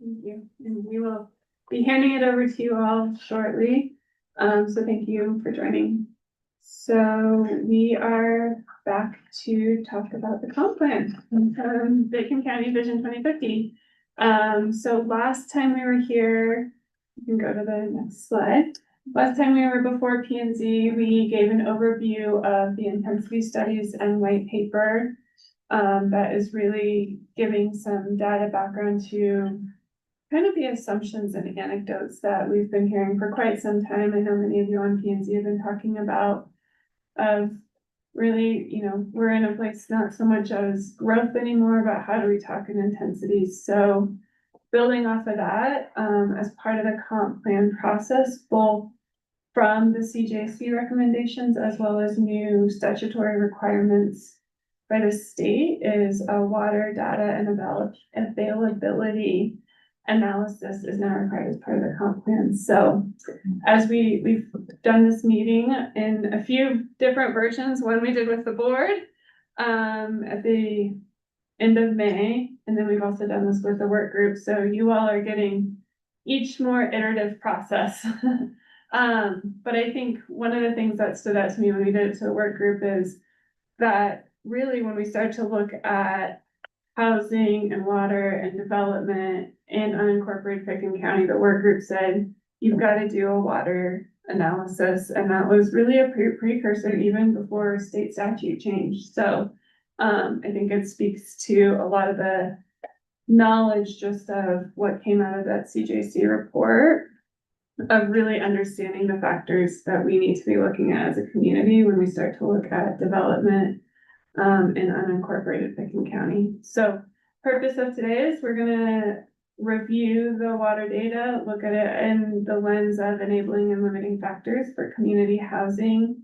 Thank you, and we will be handing it over to you all shortly. So thank you for joining. So we are back to talk about the comp plan, Bacon County Vision 2050. So last time we were here, you can go to the next slide. Last time we were before P and Z, we gave an overview of the intensity studies and white paper. That is really giving some data background to kind of the assumptions and anecdotes that we've been hearing for quite some time. I know many of you on P and Z have been talking about of really, we're in a place not so much as growth anymore, but how do we talk in intensities? So building off of that, as part of the comp plan process, both from the CJC recommendations as well as new statutory requirements by the state, is a water data and availability analysis is now required as part of the comp plan. So as we've done this meeting in a few different versions, one we did with the board at the end of May, and then we've also done this with the work group. So you all are getting each more iterative process. But I think one of the things that stood out to me when we did it to the work group is that really when we start to look at housing and water and development in unincorporated Pickens County, the work group said, you've got to do a water analysis. And that was really a precursor even before state statute changed. So I think it speaks to a lot of the knowledge just of what came out of that CJC report, of really understanding the factors that we need to be looking at as a community when we start to look at development in unincorporated Pickens County. So purpose of today is we're gonna review the water data, look at it in the lens of enabling and limiting factors for community housing,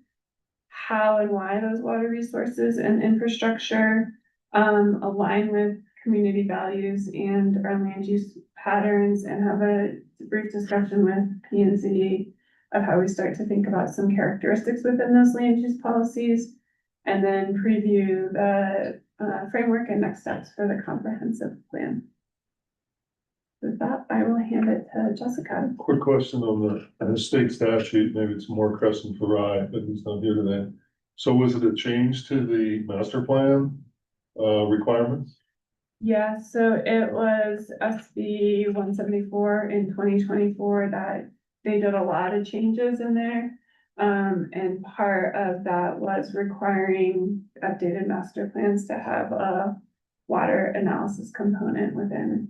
how and why those water resources and infrastructure align with community values and our land use patterns, and have a brief discussion with P and Z of how we start to think about some characteristics within those land use policies, and then preview the framework and next steps for the comprehensive plan. With that, I will hand it to Jessica. Quick question on the state statute, maybe it's more Crescent for Rye, but he's not here today. So was it a change to the master plan requirements? Yeah, so it was SB 174 in 2024 that they did a lot of changes in there. And part of that was requiring updated master plans to have a water analysis component within,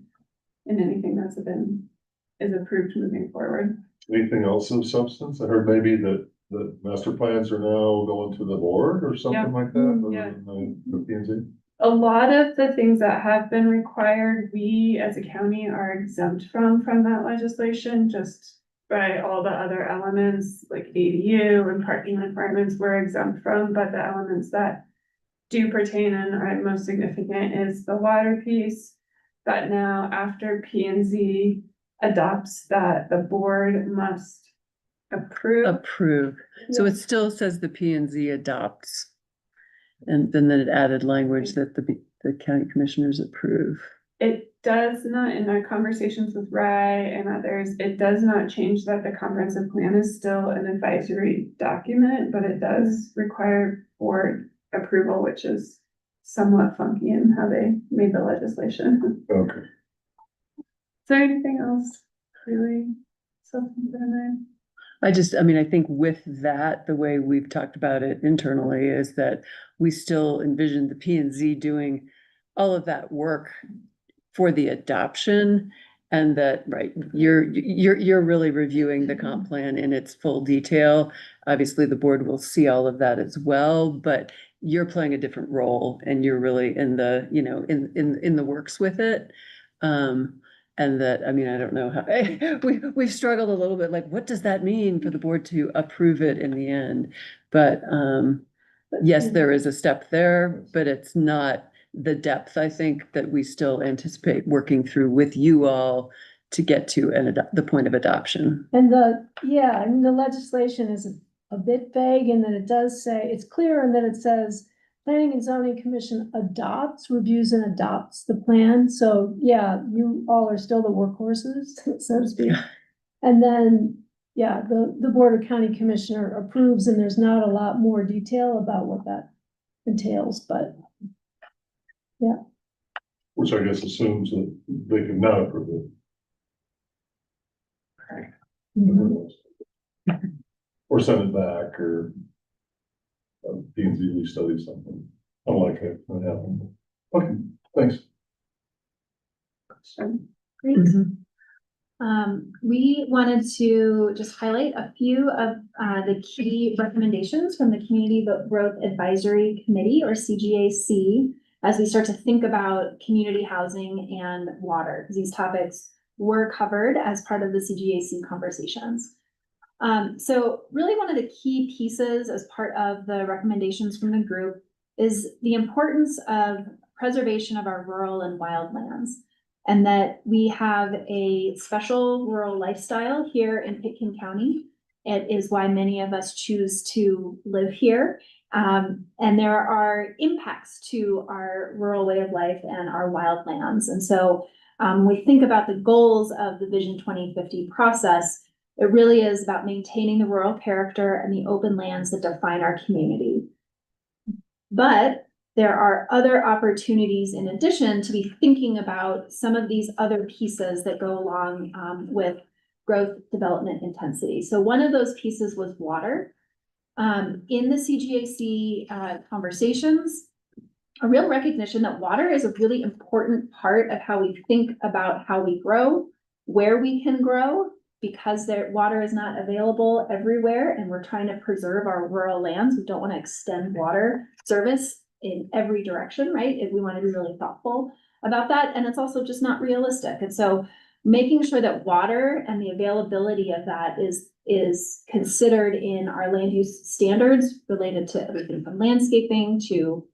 in anything that's is approved moving forward. Anything else of substance? I heard maybe that the master plans are now going to the board or something like that. Yeah. Other than the P&Z? A lot of the things that have been required, we as a county are exempt from that legislation, just by all the other elements like ADU and parking requirements we're exempt from, but the elements that do pertain and are most significant is the water piece, that now after P and Z adopts that, the board must approve. So it still says the P and Z adopts. And then it added language that the county commissioners approve. It does not, in our conversations with Rye and others, it does not change that the comprehensive plan is still an advisory document, but it does require board approval, which is somewhat funky in how they made the legislation. Okay. Is there anything else really substantive in there? I think with that, the way we've talked about it internally is that we still envision the P and Z doing all of that work for the adoption, and that, right, you're really reviewing the comp plan in its full detail. Obviously, the board will see all of that as well, but you're playing a different role and you're really in the, in the works with it. And that, I don't know how, we've struggled a little bit, like, what does that mean for the board to approve it in the end? But yes, there is a step there, but it's not the depth, I think, that we still anticipate working through with you all to get to the point of adoption. And the legislation is a bit vague in that it does say, it's clear in that it says Planning and Zoning Commission adopts, reviews and adopts the plan. So yeah, you all are still the workhorses, so to speak. And then, yeah, the Board of County Commissioner approves, and there's not a lot more detail about what that entails, but Which I guess assumes that they could not approve it. mhm. Or send it back, or P and Z restudy something. I don't like it when it happened. Okay, thanks. Great. Mhm. We wanted to just highlight a few of the key recommendations from the Community Growth Advisory Committee, or CGAC, as we start to think about community housing and water, because these topics were covered as part of the CGAC conversations. So really one of the key pieces as part of the recommendations from the group is the importance of preservation of our rural and wild lands. And that we have a special rural lifestyle here in Pitkin County. It is why many of us choose to live here. And there are impacts to our rural way of life and our wild lands. And so when we think about the goals of the Vision 2050 process, it really is about maintaining the rural character and the open lands that define our community. But there are other opportunities in addition to be thinking about some of these other pieces that go along with growth, development, intensity. So one of those pieces was water. In the CGAC conversations, a real recognition that water is a really important part of how we think about how we grow, where we can grow, because water is not available everywhere and we're trying to preserve our rural lands. We don't want to extend water service in every direction, right? If we want to be really thoughtful about that. And it's also just not realistic. And so making sure that water and the availability of that is considered in our land use standards related to everything from landscaping to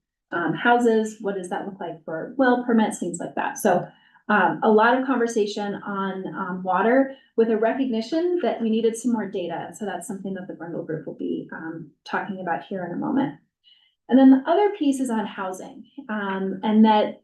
houses. What does that look like for well permits, things like that. So a lot of conversation on water with a recognition that we needed some more data. So that's something that the Brundle Group will be talking about here in a moment. And then the other piece is on housing, and that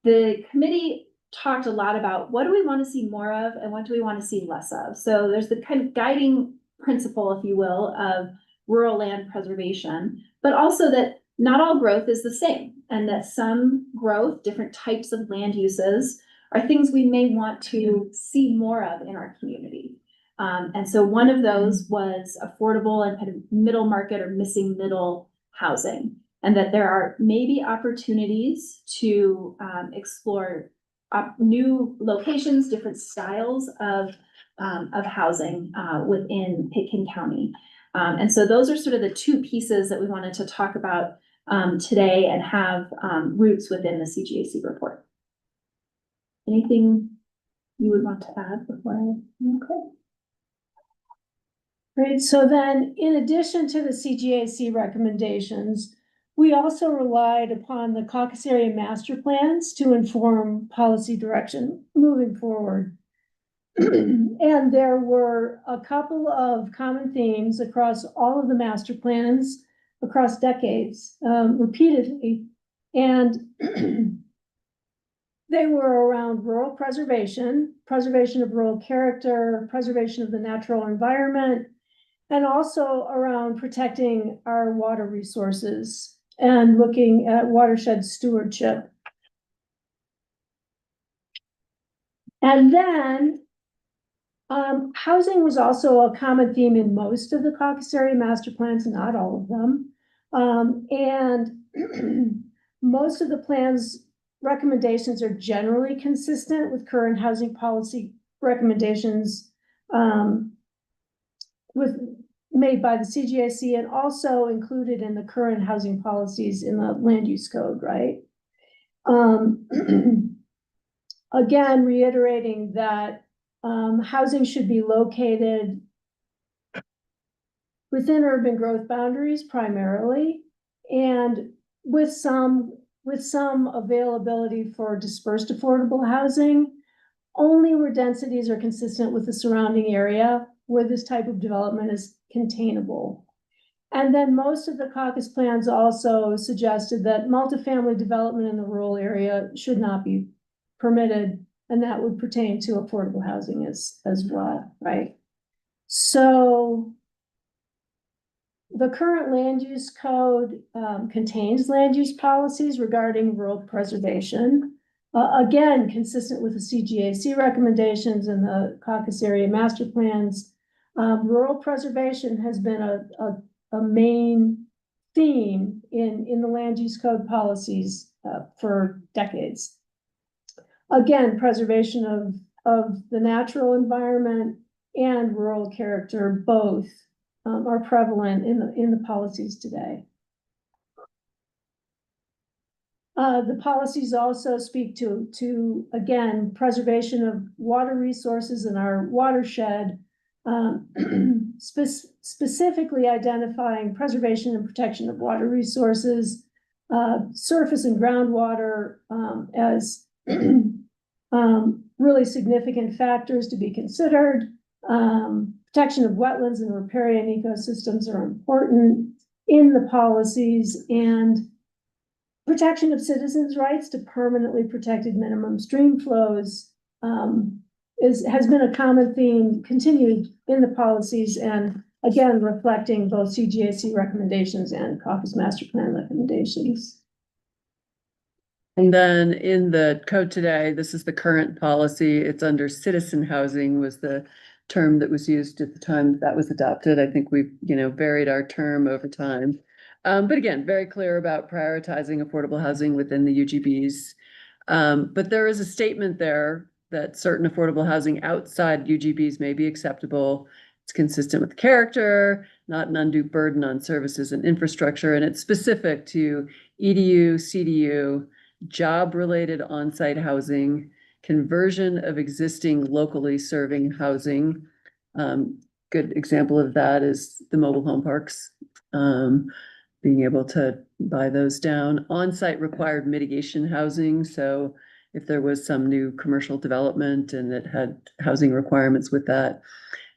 the committee talked a lot about what do we want to see more of and what do we want to see less of. So there's the kind of guiding principle, if you will, of rural land preservation, but also that not all growth is the same, and that some growth, different types of land uses, are things we may want to see more of in our community. And so one of those was affordable and kind of middle market or missing middle housing, and that there are maybe opportunities to explore new locations, different styles of housing within Pitkin County. And so those are sort of the two pieces that we wanted to talk about today and have roots within the CGAC report. Anything you would want to add before I? Okay. Right, so then in addition to the CGAC recommendations, we also relied upon the caucus area master plans to inform policy direction moving forward. And there were a couple of common themes across all of the master plans across decades, repeatedly. And they were around rural preservation, preservation of rural character, preservation of the natural environment, and also around protecting our water resources and looking at watershed stewardship. And then housing was also a common theme in most of the caucus area master plans, not all of them. And most of the plans recommendations are generally consistent with current housing policy recommendations made by the CGAC and also included in the current housing policies in the land use code, right? Again, reiterating that housing should be located within urban growth boundaries primarily, and with some availability for dispersed affordable housing, only where densities are consistent with the surrounding area where this type of development is containable. And then most of the caucus plans also suggested that multifamily development in the rural area should not be permitted, and that would pertain to affordable housing as well, right? So the current land use code contains land use policies regarding rural preservation. Again, consistent with the CGAC recommendations and the caucus area master plans. Rural preservation has been a main theme in the land use code policies for decades. Again, preservation of the natural environment and rural character both are prevalent in the policies today. The policies also speak to again, preservation of water resources in our watershed, specifically identifying preservation and protection of water resources, surface and groundwater as really significant factors to be considered. Protection of wetlands and riparian ecosystems are important in the policies, and protection of citizens' rights to permanently protected minimum stream flows has been a common theme continued in the policies, and again, reflecting both CGAC recommendations and caucus master plan recommendations. And then in the code today, this is the current policy. It's under citizen housing was the term that was used at the time that was adopted. I think we've, varied our term over time. But again, very clear about prioritizing affordable housing within the UGBs. But there is a statement there that certain affordable housing outside UGBs may be acceptable. It's consistent with character, not an undue burden on services and infrastructure, and it's specific to EDU, CDU, job-related on-site housing, conversion of existing locally serving housing. Good example of that is the mobile home parks. Being able to buy those down. On-site required mitigation housing. So if there was some new commercial development and it had housing requirements with that.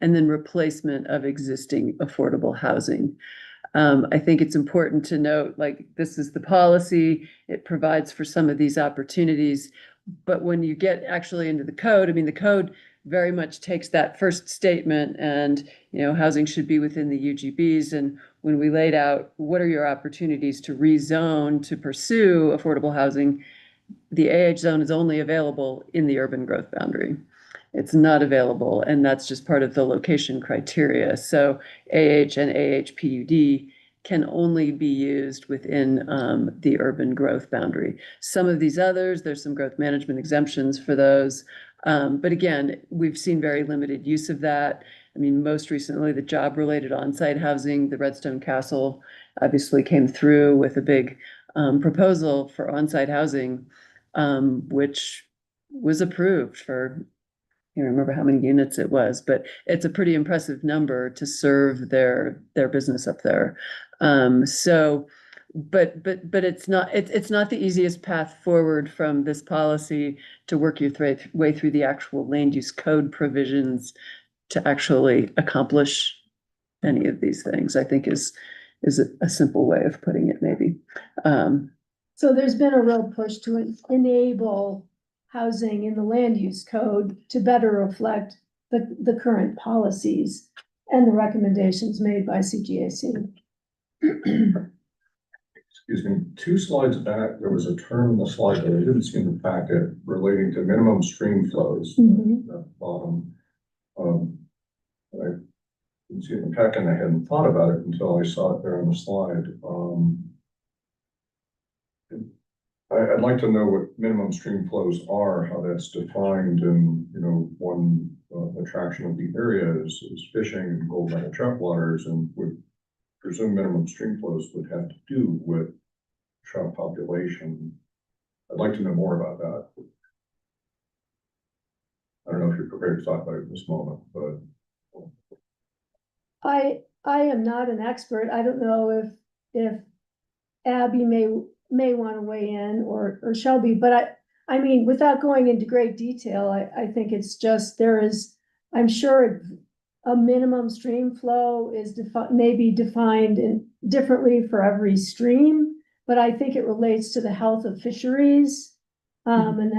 And then replacement of existing affordable housing. I think it's important to note, like, this is the policy. It provides for some of these opportunities. But when you get actually into the code, the code very much takes that first statement and, housing should be within the UGBs. And when we laid out what are your opportunities to rezone to pursue affordable housing, the AH zone is only available in the urban growth boundary. It's not available, and that's just part of the location criteria. So AH and AHPUD can only be used within the urban growth boundary. Some of these others, there's some growth management exemptions for those. But again, we've seen very limited use of that. Most recently, the job-related on-site housing, the Redstone Castle obviously came through with a big proposal for on-site housing, which was approved for, I don't remember how many units it was, but it's a pretty impressive number to serve their business up there. But it's not the easiest path forward from this policy to work your way through the actual land use code provisions to actually accomplish any of these things, I think is a simple way of putting it, maybe. So there's been a real push to enable housing in the land use code to better reflect the current policies and the recommendations made by CGAC. Excuse me, 2 slides back, there was a term in the slide that I didn't see in the packet relating to minimum stream flows at the bottom. I didn't see it in the packet, and I hadn't thought about it until I saw it there on the slide. I'd like to know what minimum stream flows are, how that's defined, and one attraction of the area is fishing and gold medal trout waters, and would presume minimum stream flows would have to do with trout population. I'd like to know more about that. I don't know if you're prepared to talk about it at this moment, but. I am not an expert. I don't know if Abby may want to weigh in or Shelby, but I mean, without going into great detail, I think it's just, I'm sure a minimum stream flow is maybe defined differently for every stream, but I think it relates to the health of fisheries, and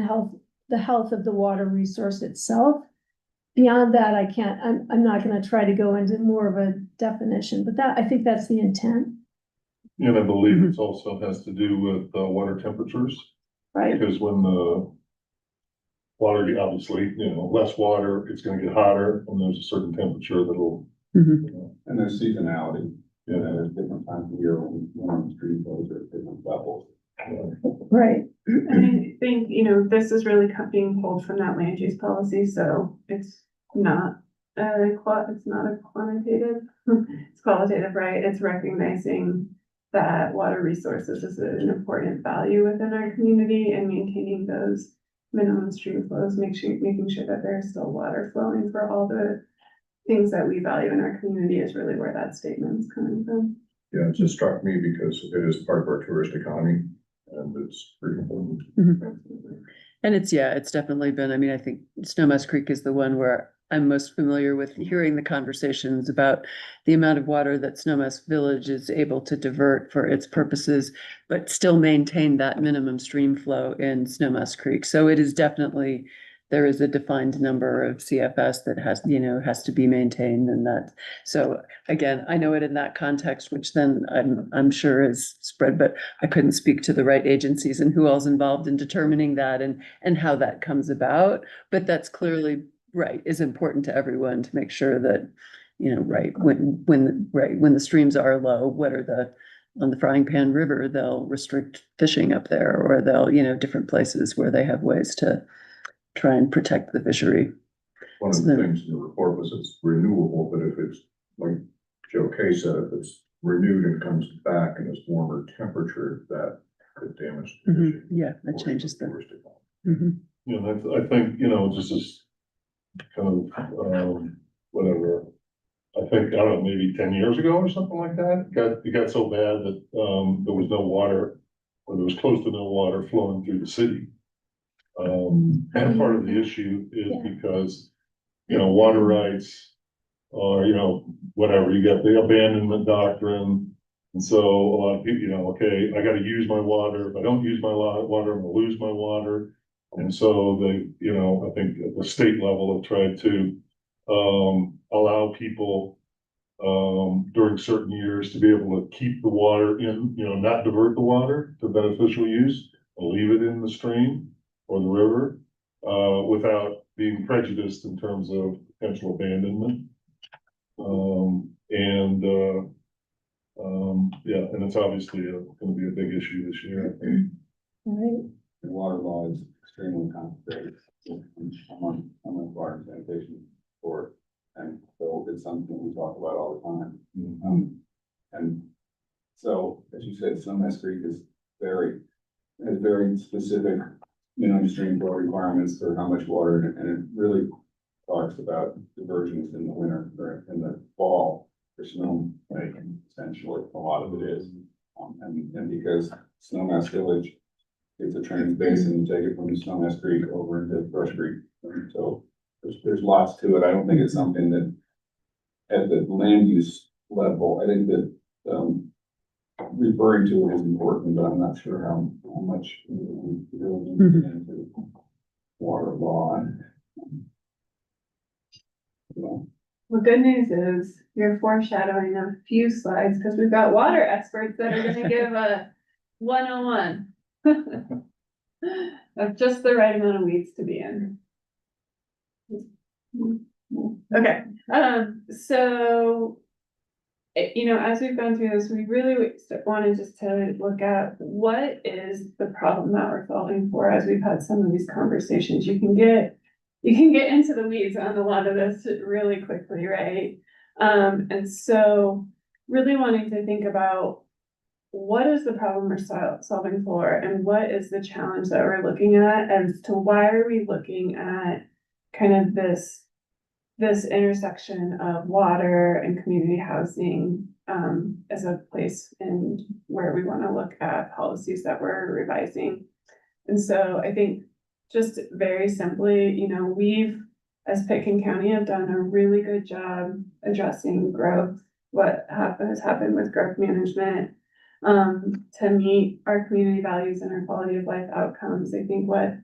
the health of the water resource itself. Beyond that, I'm not gonna try to go into more of a definition, but I think that's the intent, And I believe it also has to do with water temperatures, right? because when the water, obviously, less water, it's gonna get hotter, and there's a certain temperature that'll, Mhm. And there's seasonality, Yeah. there's different times of year when stream flows are at different levels. Right. I think, this is really being pulled from that land use policy, so it's not it's not a quantitative, it's qualitative, right? It's recognizing that water resources is an important value within our community and maintaining those minimum stream flows, making sure that there's still water flowing for all the things that we value in our community is really where that statement's coming from. Yeah, it just struck me because it is part of our tourist economy and it's pretty important. And it's definitely been, I mean, I think Snowmass Creek is the one where I'm most familiar with hearing the conversations about the amount of water that Snowmass Village is able to divert for its purposes, but still maintain that minimum stream flow in Snowmass Creek. So it is definitely, there is a defined number of CFS that has to be maintained, and that. So again, I know it in that context, which then I'm sure is spread, but I couldn't speak to the right agencies and who all's involved in determining that and how that comes about. But that's clearly right, is important to everyone to make sure that, right, when the streams are low, on the Frying Pan River, they'll restrict fishing up there, or they'll, different places where they have ways to try and protect the fishery. One of the things in the report was it's renewable, but if it's, like Joe Kay said, if it's renewed and comes back and it's warmer temperature, that could damage the fishing. Yeah, that changes the. tourist economy. Mhm. I think, just as kind of, whatever. I think, I don't know, maybe 10 years ago or something like that, it got so bad that, there was no water, or there was close to no water flowing through the city. And part of the issue is Yeah. because, water rights, or, whatever, you got the abandonment doctrine. And so a lot of people, okay, I gotta use my water, if I don't use my water, I'm gonna lose my water. And so they, I think at the state level have tried to, allow people, during certain years to be able to keep the water in, not divert the water to beneficial use, and leave it in the stream or the river, without being prejudiced in terms of potential abandonment. And it's obviously gonna be a big issue this year, I think. Right. The water law is extremely complicated. I'm on water and sanitation board, and so it's something we talk about all the time. And so, as you said, Snowmass Creek has very specific minimum stream flow requirements for how much water, and it really talks about diversions in the winter or in the fall for snow making, essentially, a lot of it is. And because Snowmass Village is a trans basin, you take it from the Snowmass Creek over into Brush Creek. And so there's lots to it. I don't think it's something that at the land use level, I think that referring to it is important, but I'm not sure how much we really need to get into water law. Well, good news is you're foreshadowing a few slides because we've got water experts that are gonna give a 101. Of just the right amount of weeds to be in. Okay, so, as we've gone through this, we really wanted just to look at what is the problem that we're solving for as we've had some of these conversations. You can get into the weeds on a lot of this really quickly, right? And so really wanting to think about what is the problem we're solving for, and what is the challenge that we're looking at, as to why are we looking at kind of this intersection of water and community housing as a place and where we want to look at policies that we're revising. And so I think just very simply, we've as Pitkin County have done a really good job addressing growth, what has happened with growth management, to meet our community values and our quality of life outcomes. I think what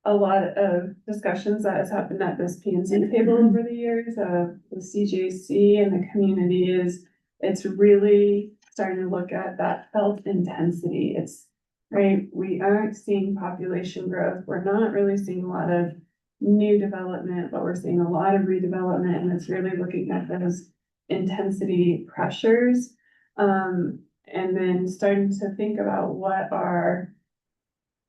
a lot of discussions that has happened at this P&Z table over the years of the CJC and the community is, it's really starting to look at that felt intensity. It's right, we aren't seeing population growth. We're not really seeing a lot of new development, but we're seeing a lot of redevelopment, and it's really looking at those intensity pressures. And then starting to think about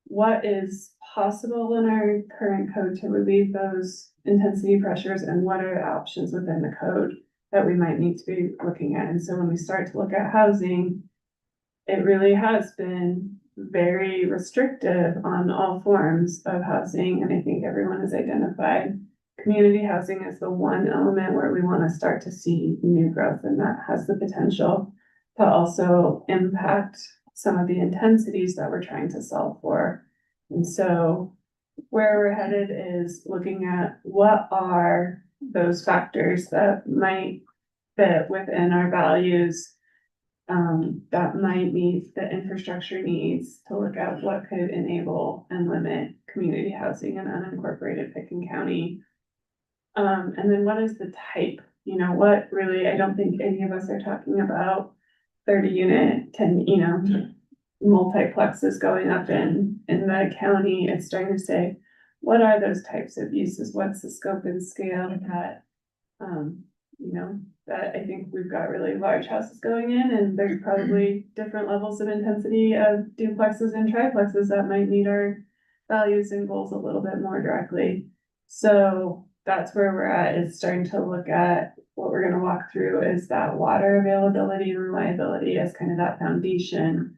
what is possible in our current code to relieve those intensity pressures, and what are options within the code that we might need to be looking at. And so when we start to look at housing, it really has been very restrictive on all forms of housing. And I think everyone has identified community housing as the one element where we want to start to see new growth, and that has the potential to also impact some of the intensities that we're trying to solve for. And so where we're headed is looking at what are those factors that might fit within our values, that might meet the infrastructure needs, to look at what could enable and limit community housing in unincorporated Pitkin County. And then what is the type, what really, I don't think any of us are talking about 30 unit, 10, multiplexes going up in the county. It's starting to say, what are those types of uses? What's the scope and scale that, that I think we've got really large houses going in, and there's probably different levels of intensity of duplexes and triplexes that might meet our values and goals a little bit more directly. So that's where we're at, is starting to look at what we're going to walk through is that water availability and reliability as kind of that foundation,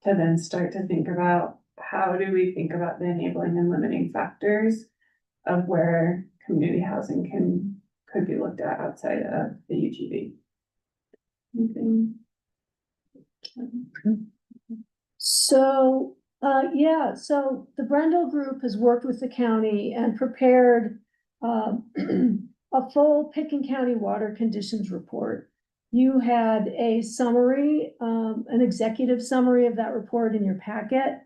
to then start to think about how do we think about the enabling and limiting factors of where community housing could be looked at outside of the UGB. Anything? So, so the Brendel Group has worked with the county and prepared a full Pitkin County water conditions report. You had a summary, an executive summary of that report in your packet.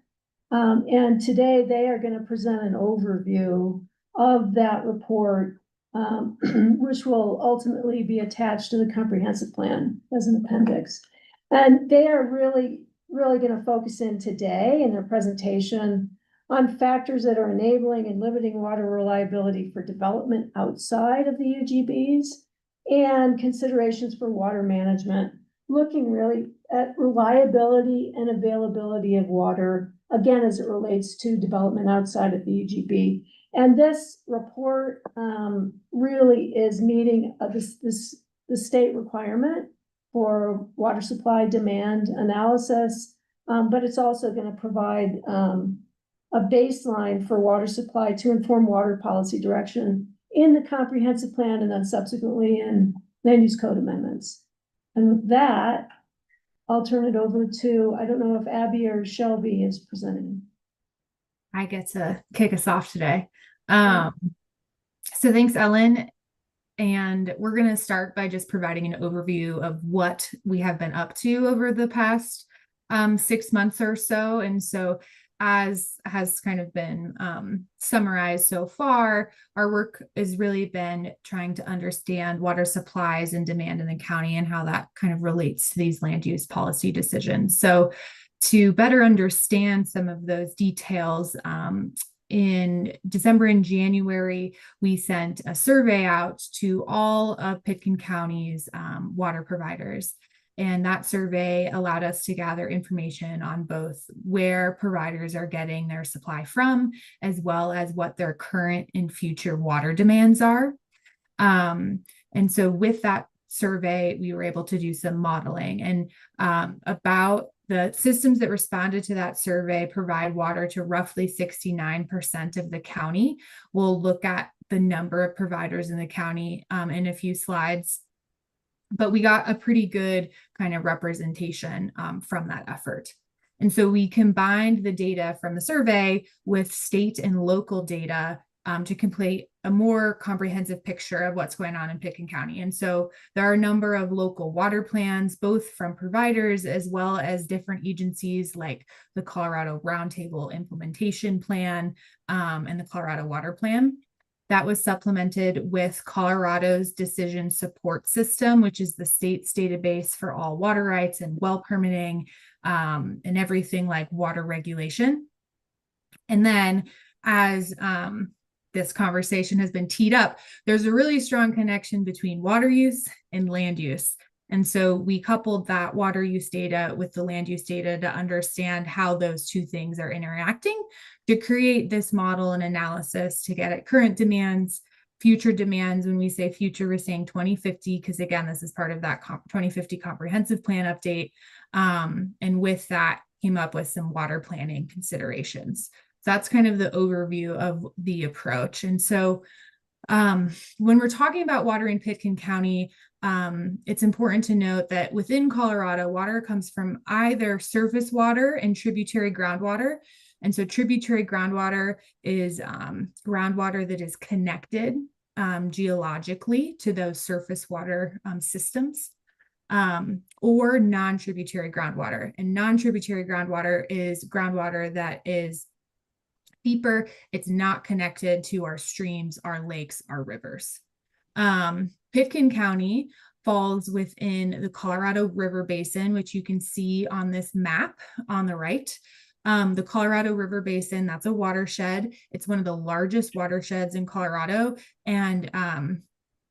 And today they are going to present an overview of that report, which will ultimately be attached to the comprehensive plan as an appendix. And they are really going to focus in today in their presentation on factors that are enabling and limiting water reliability for development outside of the UGBs, and considerations for water management, looking really at reliability and availability of water, again, as it relates to development outside of the UGB. And this report really is meeting the state requirement for water supply demand analysis, but it's also going to provide a baseline for water supply to inform water policy direction in the comprehensive plan, and then subsequently in land use code amendments. And with that, I'll turn it over to, I don't know if Abby or Shelby is presenting. I get to kick us off today. So thanks, Ellen. And we're going to start by just providing an overview of what we have been up to over the past 6 months or so. And so, as has kind of been summarized so far, our work has really been trying to understand water supplies and demand in the county and how that kind of relates to these land use policy decisions. So to better understand some of those details, in December and January, we sent a survey out to all of Pitkin County's water providers. And that survey allowed us to gather information on both where providers are getting their supply from, as well as what their current and future water demands are. And so with that survey, we were able to do some modeling, and about the systems that responded to that survey provide water to roughly 69% of the county. We'll look at the number of providers in the county in a few slides, but we got a pretty good kind of representation from that effort. And so we combined the data from the survey with state and local data to complete a more comprehensive picture of what's going on in Pitkin County. And so there are a number of local water plans, both from providers as well as different agencies like the Colorado Roundtable Implementation Plan and the Colorado Water Plan. That was supplemented with Colorado's Decision Support System, which is the state's database for all water rights and well permitting and everything like water regulation. And then as this conversation has been teed up, there's a really strong connection between water use and land use. And so we coupled that water use data with the land use data to understand how those two things are interacting to create this model and analysis to get at current demands, future demands. When we say future, we're saying 2050, because again, this is part of that 2050 comprehensive plan update. And with that came up with some water planning considerations. So that's kind of the overview of the approach. And so when we're talking about water in Pitkin County, it's important to note that within Colorado, water comes from either surface water and tributary groundwater. And so tributary groundwater is groundwater that is connected geologically to those surface water systems, or non-tributary groundwater. And non-tributary groundwater is groundwater that is deeper. It's not connected to our streams, our lakes, our rivers. Pitkin County falls within the Colorado River Basin, which you can see on this map on the right. The Colorado River Basin, that's a watershed. It's one of the largest watersheds in Colorado. And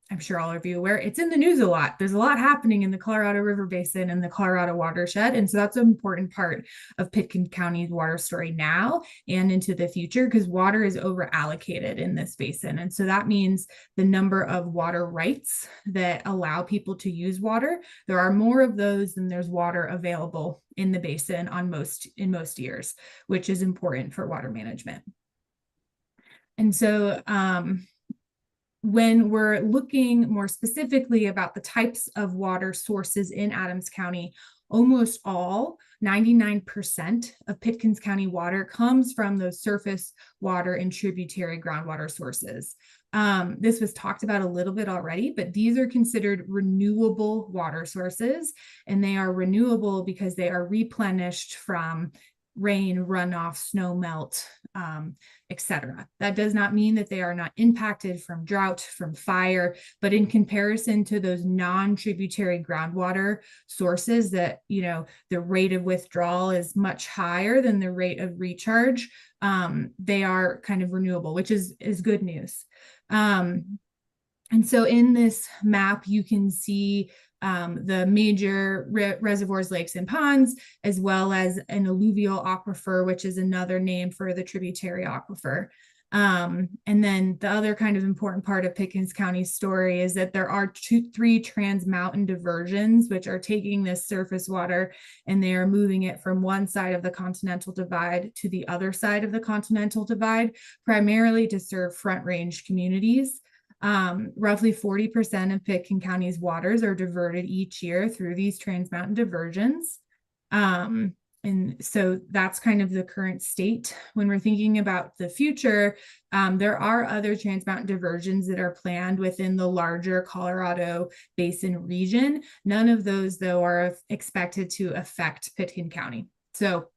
I'm sure all of you are aware, it's in the news a lot. There's a lot happening in the Colorado River Basin and the Colorado watershed. And so that's an important part of Pitkin County's water story now and into the future, because water is over allocated in this basin. And so that means the number of water rights that allow people to use water, there are more of those than there's water available in the basin in most years, which is important for water management. And so, when we're looking more specifically about the types of water sources in Adams County, almost all, 99% of Pitkin County water comes from those surface water and tributary groundwater sources. This was talked about a little bit already, but these are considered renewable water sources, and they are renewable because they are replenished from rain, runoff, snow melt, etc. That does not mean that they are not impacted from drought, from fire, but in comparison to those non-tributary groundwater sources that, you know, the rate of withdrawal is much higher than the rate of recharge, they are kind of renewable, which is good news. And so in this map, you can see the major reservoirs, lakes, and ponds, as well as an alluvial aquifer, which is another name for the tributary aquifer. And then the other kind of important part of Pitkin County's story is that there are three trans-mountain diversions, which are taking this surface water and they are moving it from one side of the Continental Divide to the other side of the Continental Divide, primarily to serve Front Range communities. Roughly 40% of Pitkin County's waters are diverted each year through these trans-mountain diversions. And so that's kind of the current state. When we're thinking about the future, there are other trans-mountain diversions that are planned within the larger Colorado Basin region. None of those, though, are expected to affect Pitkin County. So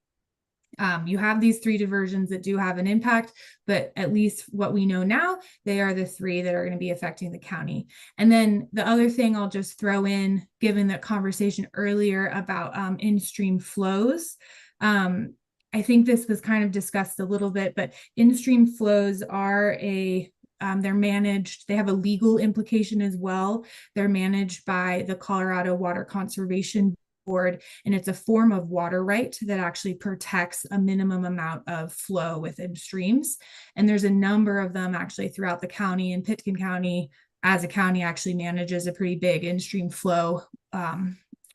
you have these three diversions that do have an impact, but at least what we know now, they are the three that are going to be affecting the county. And then the other thing I'll just throw in, given the conversation earlier about in-stream flows, I think this was kind of discussed a little bit, but in-stream flows are they're managed, they have a legal implication as well. They're managed by the Colorado Water Conservation Board, and it's a form of water right that actually protects a minimum amount of flow within streams. And there's a number of them actually throughout the county, and Pitkin County as a county actually manages a pretty big in-stream flow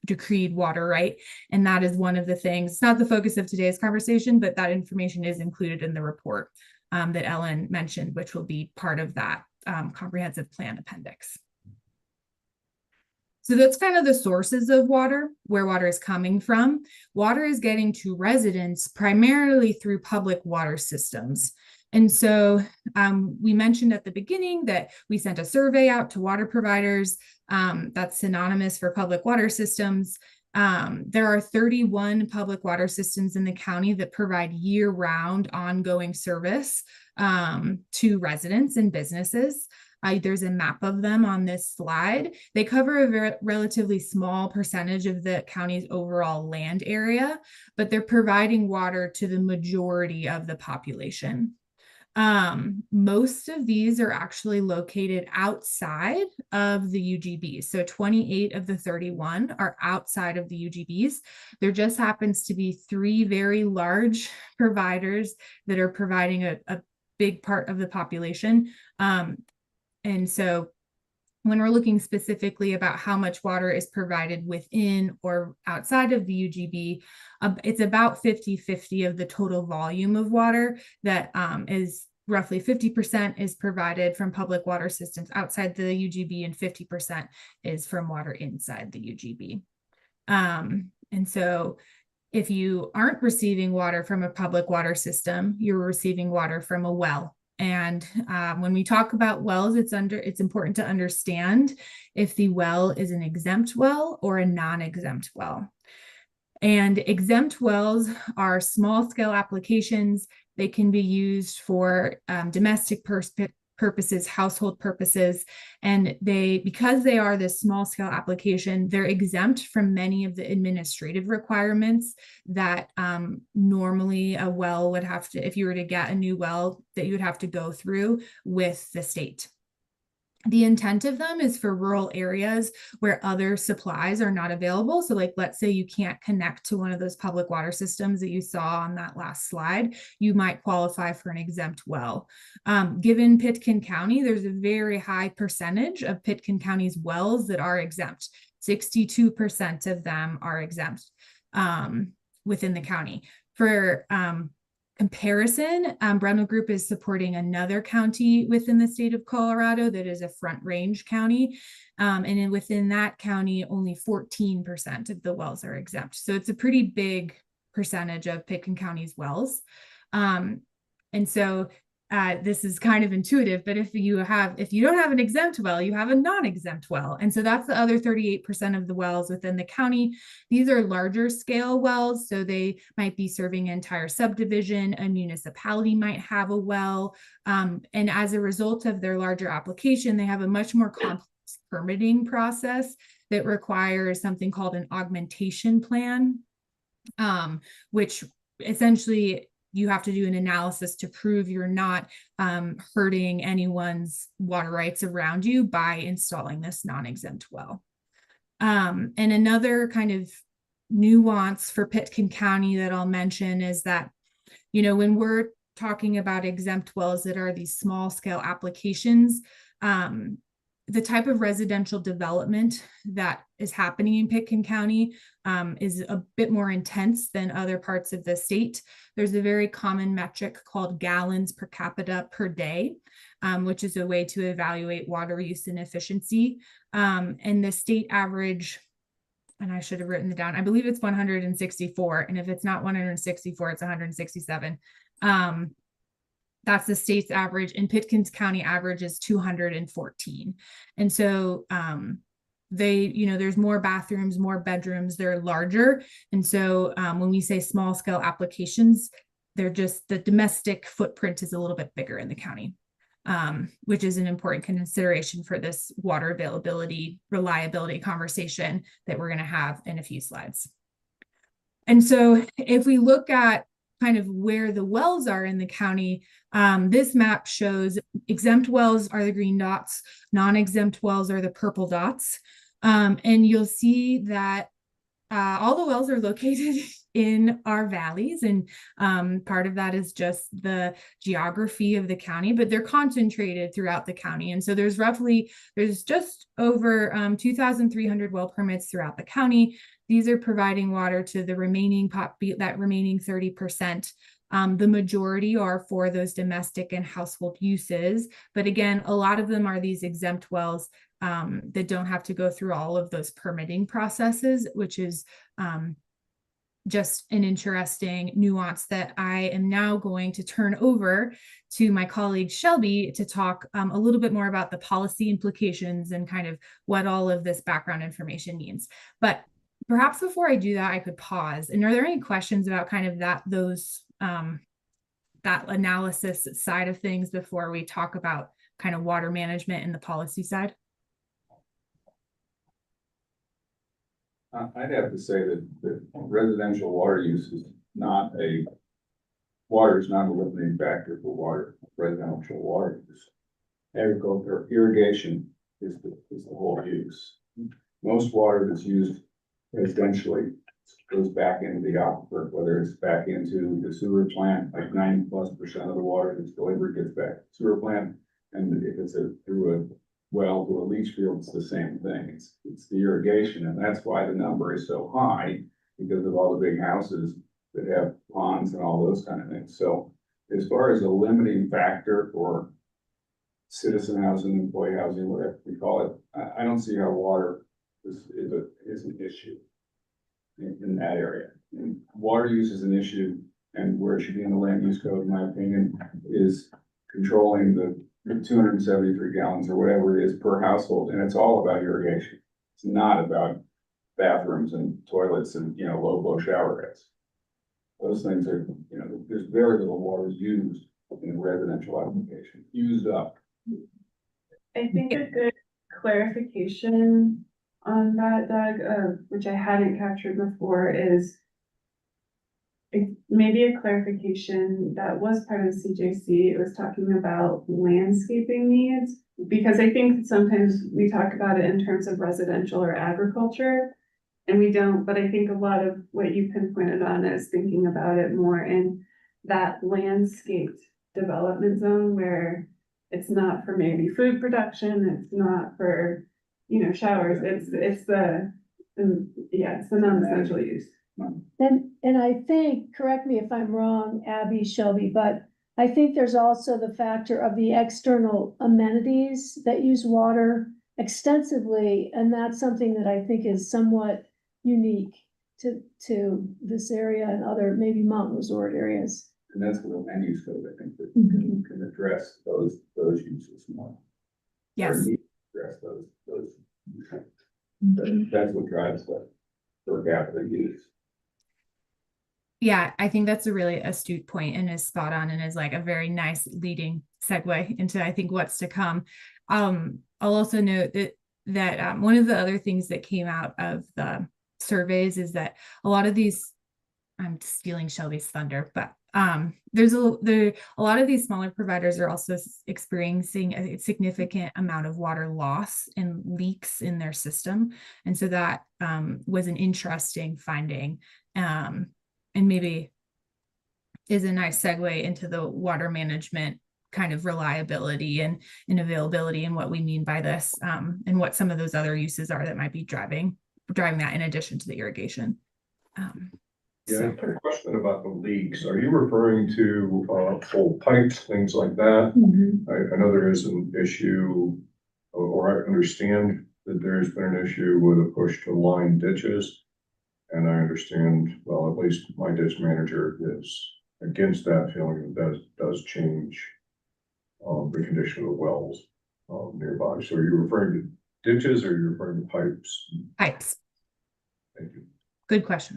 decreed water right. And that is one of the things, it's not the focus of today's conversation, but that information is included in the report that Ellen mentioned, which will be part of that comprehensive plan appendix. So that's kind of the sources of water, where water is coming from. Water is getting to residents primarily through public water systems. And so we mentioned at the beginning that we sent a survey out to water providers. That's synonymous for public water systems. There are 31 public water systems in the county that provide year-round ongoing service to residents and businesses. There's a map of them on this slide. They cover a relatively small percentage of the county's overall land area, but they're providing water to the majority of the population. Most of these are actually located outside of the UGBs. So 28 of the 31 are outside of the UGBs. There just happens to be 3 very large providers that are providing a big part of the population. And so when we're looking specifically about how much water is provided within or outside of the UGB, it's about 50-50 of the total volume of water that is roughly 50% is provided from public water systems outside the UGB and 50% is from water inside the UGB. And so if you aren't receiving water from a public water system, you're receiving water from a well. And when we talk about wells, it's important to understand if the well is an exempt well or a non-exempt well. And exempt wells are small scale applications. They can be used for domestic purposes, household purposes, and because they are this small scale application, they're exempt from many of the administrative requirements that normally a well would have to, if you were to get a new well, that you would have to go through with the state. The intent of them is for rural areas where other supplies are not available. So like, let's say you can't connect to one of those public water systems that you saw on that last slide, you might qualify for an exempt well. Given Pitkin County, there's a very high percentage of Pitkin County's wells that are exempt. 62% of them are exempt within the county. For comparison, Brendel Group is supporting another county within the state of Colorado that is a Front Range county. And within that county, only 14% of the wells are exempt. So it's a pretty big percentage of Pitkin County's wells. And so this is kind of intuitive, but if you don't have an exempt well, you have a non-exempt well. And so that's the other 38% of the wells within the county. These are larger scale wells. So they might be serving an entire subdivision. A municipality might have a well. And as a result of their larger application, they have a much more complex permitting process that requires something called an augmentation plan, which essentially you have to do an analysis to prove you're not hurting anyone's water rights around you by installing this non-exempt well. And another kind of nuance for Pitkin County that I'll mention is that, when we're talking about exempt wells that are these small scale applications, the type of residential development that is happening in Pitkin County is a bit more intense than other parts of the state. There's a very common metric called gallons per capita per day, which is a way to evaluate water use and efficiency. And the state average, and I should have written it down, I believe it's 164. And if it's not 164, it's 167. That's the state's average, and Pitkin County average is 214. And so there's more bathrooms, more bedrooms, they're larger. And so when we say small scale applications, the domestic footprint is a little bit bigger in the county, which is an important consideration for this water availability, reliability conversation that we're going to have in a few slides. And so if we look at kind of where the wells are in the county, this map shows exempt wells are the green dots, non-exempt wells are the purple dots. And you'll see that all the wells are located in our valleys, and part of that is just the geography of the county, but they're concentrated throughout the county. And so there's just over 2,300 well permits throughout the county. These are providing water to the remaining that remaining 30%. The majority are for those domestic and household uses. But again, a lot of them are these exempt wells that don't have to go through all of those permitting processes, which is just an interesting nuance that I am now going to turn over to my colleague Shelby to talk a little bit more about the policy implications and kind of what all of this background information means. But perhaps before I do that, I could pause. And are there any questions about kind of that analysis side of things before we talk about kind of water management and the policy side? I'd have to say that residential water use is water is not a limiting factor for residential water use. Agriculture, irrigation is the whole use. Most water that's used residentially goes back into the aquifer, whether it's back into the sewer plant, like 90+% of the water that's delivered gets back to the sewer plant. And if it's through a well to a leach field, it's the same thing. It's the irrigation, and that's why the number is so high, because of all the big houses that have ponds and all those kind of things. So as far as a limiting factor for citizen housing, employee housing, whatever we call it, I don't see how water is an issue in that area. And water use is an issue, and where it should be in the land use code, in my opinion, is controlling the 273 gallons or whatever it is per household, and it's all about irrigation. It's not about bathrooms and toilets and, low flow shower heads. Those things are, there's very little water used in residential application, used up. I think a good clarification on that, Doug, which I hadn't captured before, is maybe a clarification that was part of the CJC. It was talking about landscaping needs, because I think sometimes we talk about it in terms of residential or agriculture, and we don't, but I think a lot of what you pinpointed on is thinking about it more in that landscaped development zone where it's not for maybe food production, it's not for, showers, it's the non-essential use. And I think, correct me if I'm wrong, Abby, Shelby, but I think there's also the factor of the external amenities that use water extensively, and that's something that I think is somewhat unique to this area and other maybe mountain resort areas. And that's what the land use code, I think, that can address those uses more. Yes. Or need to address those. That's what drives the per capita use. Yeah, I think that's a really astute point and is spot on and is like a very nice leading segue into, I think, what's to come. I'll also note that one of the other things that came out of the surveys is that a lot of these, I'm stealing Shelby's thunder, but there's a lot of these smaller providers are also experiencing a significant amount of water loss and leaks in their system. And so that was an interesting finding. And maybe is a nice segue into the water management kind of reliability and availability and what we mean by this, and what some of those other uses are that might be driving that in addition to the irrigation. Yeah, I have a question about the leaks. Are you referring to old pipes, things like that? I know there is an issue, or I understand that there's been an issue with a push to line ditches. And I understand, well, at least my ditch manager is against that, feeling that does change the condition of the wells nearby. So are you referring to ditches or are you referring to pipes? Pipes. Thank you. Good question,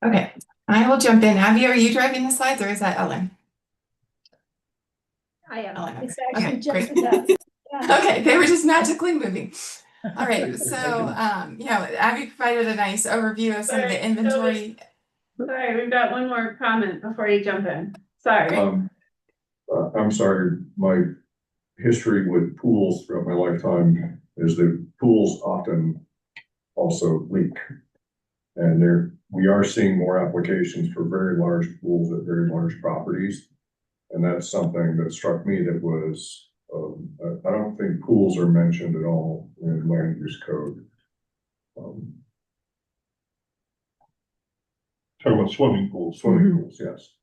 though. Okay, I will jump in. Abby, are you driving the slides or is that Ellen? I am. Ellen, It's okay, actually great. Jessica. Yeah. Okay, they were just magically moving. All right, so, Abby provided a nice overview of some of the inventory. Sorry, we've got one more comment before you jump in. Sorry. I'm sorry, my history with pools throughout my lifetime is that pools often also leak. And we are seeing more applications for very large pools at very large properties. And that's something that struck me that was, I don't think pools are mentioned at all in land use code. Talking about swimming pools. Pools, yes.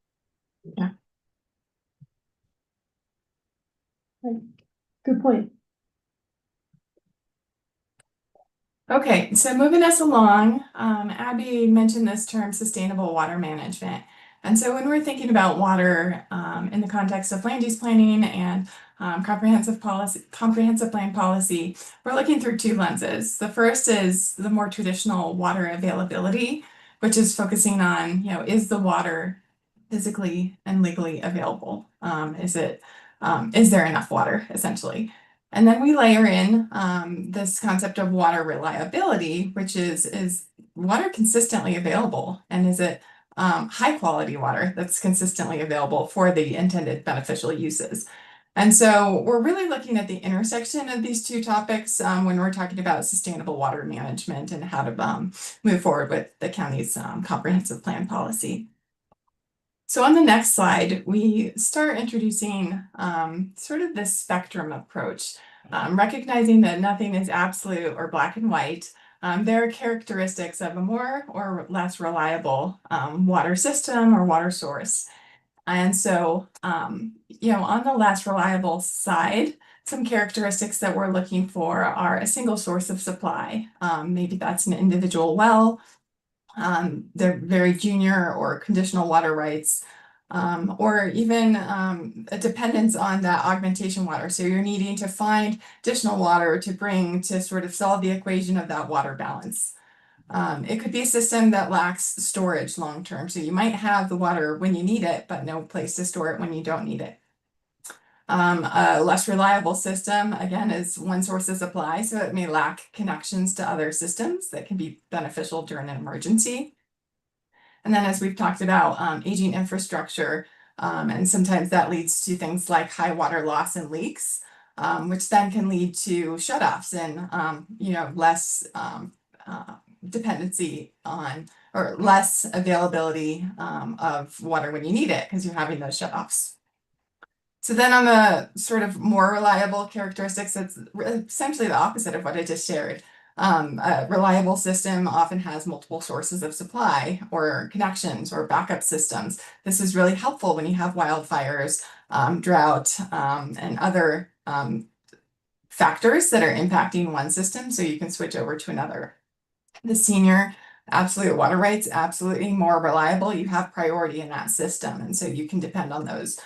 Good point. Okay, so moving us along, Abby mentioned this term sustainable water management. And so when we're thinking about water in the context of land use planning and comprehensive plan policy, we're looking through two lenses. The first is the more traditional water availability, which is focusing on, you know, is the water physically and legally available? Is there enough water, essentially? And then we layer in this concept of water reliability, which is water consistently available? And is it high quality water that's consistently available for the intended beneficial uses? And so we're really looking at the intersection of these two topics when we're talking about sustainable water management and how to move forward with the county's comprehensive plan policy. So on the next slide, we start introducing sort of this spectrum approach, recognizing that nothing is absolute or black and white. There are characteristics of a more or less reliable water system or water source. And so, you know, on the less reliable side, some characteristics that we're looking for are a single source of supply. Maybe that's an individual well. They're very junior or conditional water rights, or even a dependence on that augmentation water. So you're needing to find additional water to bring to sort of solve the equation of that water balance. It could be a system that lacks storage long term. So you might have the water when you need it, but no place to store it when you don't need it. A less reliable system, again, is one source of supply, so it may lack connections to other systems that can be beneficial during an emergency. And then as we've talked about, aging infrastructure, and sometimes that leads to things like high water loss and leaks, which then can lead to shutoffs and, you know, less dependency on or less availability of water when you need it because you're having those shutoffs. So then on the sort of more reliable characteristics, it's essentially the opposite of what I just shared. A reliable system often has multiple sources of supply or connections or backup systems. This is really helpful when you have wildfires, drought, and other factors that are impacting one system, so you can switch over to another. The senior absolute water rights, absolutely more reliable. You have priority in that system, and so you can depend on those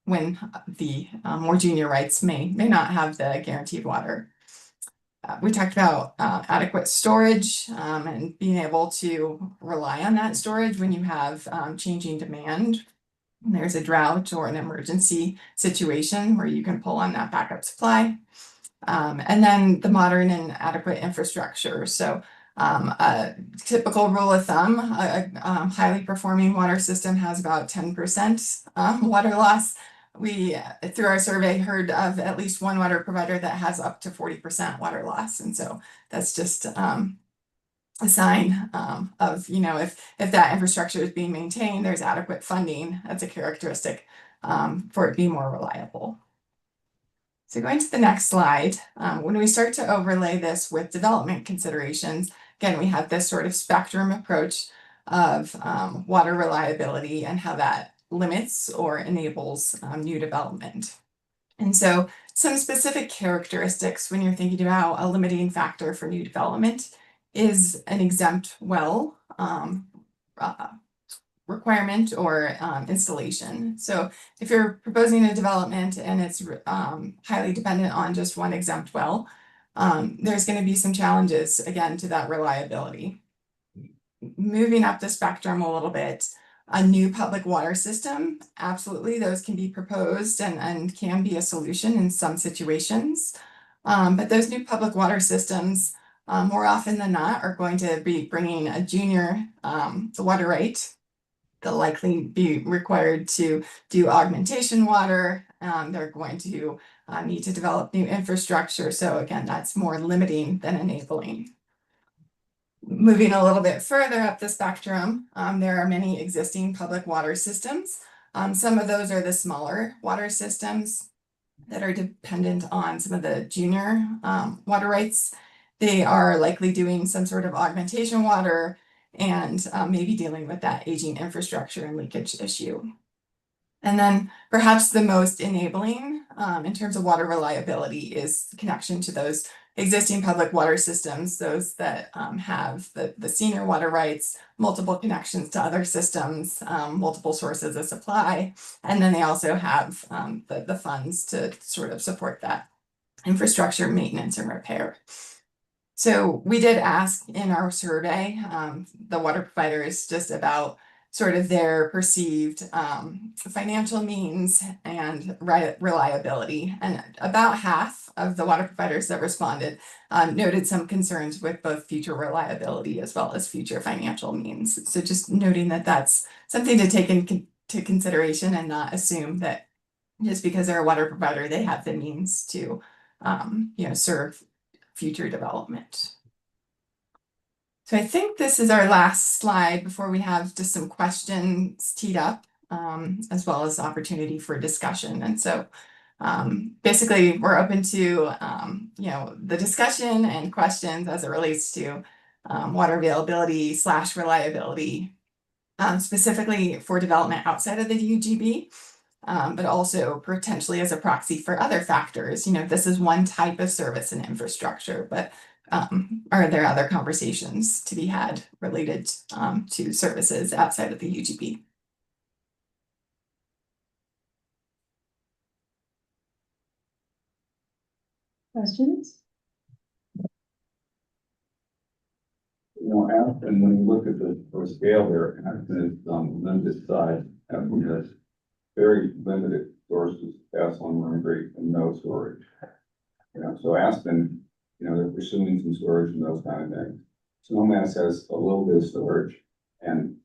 when the more junior rights may not have the guaranteed water. We talked about adequate storage and being able to rely on that storage when you have changing demand. There's a drought or an emergency situation where you can pull on that backup supply. And then the modern and adequate infrastructure. So a typical rule of thumb, a highly performing water system has about 10% water loss. We, through our survey, heard of at least one water provider that has up to 40% water loss. And so that's just a sign of, you know, if that infrastructure is being maintained, there's adequate funding. That's a characteristic for it being more reliable. So going to the next slide, when we start to overlay this with development considerations, again, we have this sort of spectrum approach of water reliability and how that limits or enables new development. And so some specific characteristics when you're thinking about a limiting factor for new development is an exempt well requirement or installation. So if you're proposing a development and it's highly dependent on just one exempt well, there's going to be some challenges again to that reliability. Moving up the spectrum a little bit, a new public water system, absolutely, those can be proposed and can be a solution in some situations. But those new public water systems, more often than not, are going to be bringing a junior water right. They'll likely be required to do augmentation water. They're going to need to develop new infrastructure. So again, that's more limiting than enabling. Moving a little bit further up the spectrum, there are many existing public water systems. Some of those are the smaller water systems that are dependent on some of the junior water rights. They are likely doing some sort of augmentation water and maybe dealing with that aging infrastructure and leakage issue. And then perhaps the most enabling in terms of water reliability is the connection to those existing public water systems, those that have the senior water rights, multiple connections to other systems, multiple sources of supply. And then they also have the funds to sort of support that infrastructure maintenance and repair. So we did ask in our survey, the water providers just about sort of their perceived financial means and reliability. And about half of the water providers that responded noted some concerns with both future reliability as well as future financial means. So just noting that that's something to take into consideration and not assume that just because they're a water provider, they have the means to serve future development. So I think this is our last slide before we have just some questions teed up, as well as opportunity for discussion. And so basically we're open to the discussion and questions as it relates to water availability / reliability, specifically for development outside of the UGB. But also potentially as a proxy for other factors. This is one type of service and infrastructure, but are there other conversations to be had related to services outside of the UGB? Questions? Aspen, when you look at the scale there, Aspen is on the limited side. Aspen has very limited sources, Aspen, Lemon Creek, and no storage. So Aspen, they're pursuing some storage and those kind of things. Snowmass has a little bit of storage, and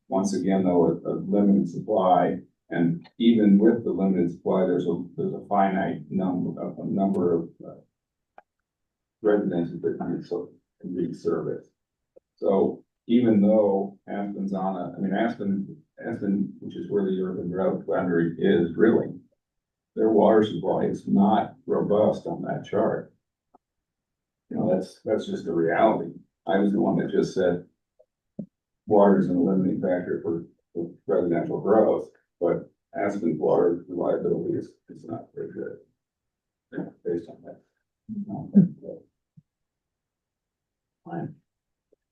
once again, though, a limited supply. And even with the limited supply, there's a finite number of residences that can be serviced. So even though Aspen's Aspen, which is where the urban drought boundary is, really, their water supply is not robust on that chart. That's just the reality. I was the one that just said water is an limiting factor for residential growth, but Aspen's water reliability is not very good based on that.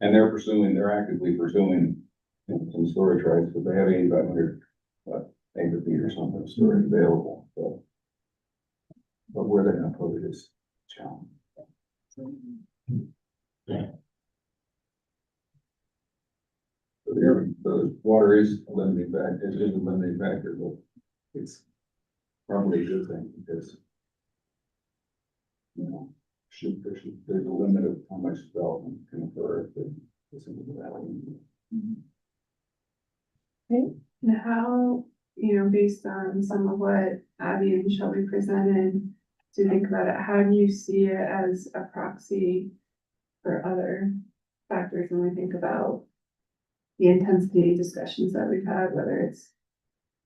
And they're actively pursuing some storage rights, but they have 8,500 acre feet or something of storage available. But where they're gonna put it is a challenge. Yeah. So the water is a limiting factor. It is a limiting factor, but it's probably a good thing because there's a limit of how much development can occur if it's into the valley. And how, based on some of what Abby and Shelby presented, to think about it, how do you see it as a proxy for other factors when we think about the intensity discussions that we've had, whether it's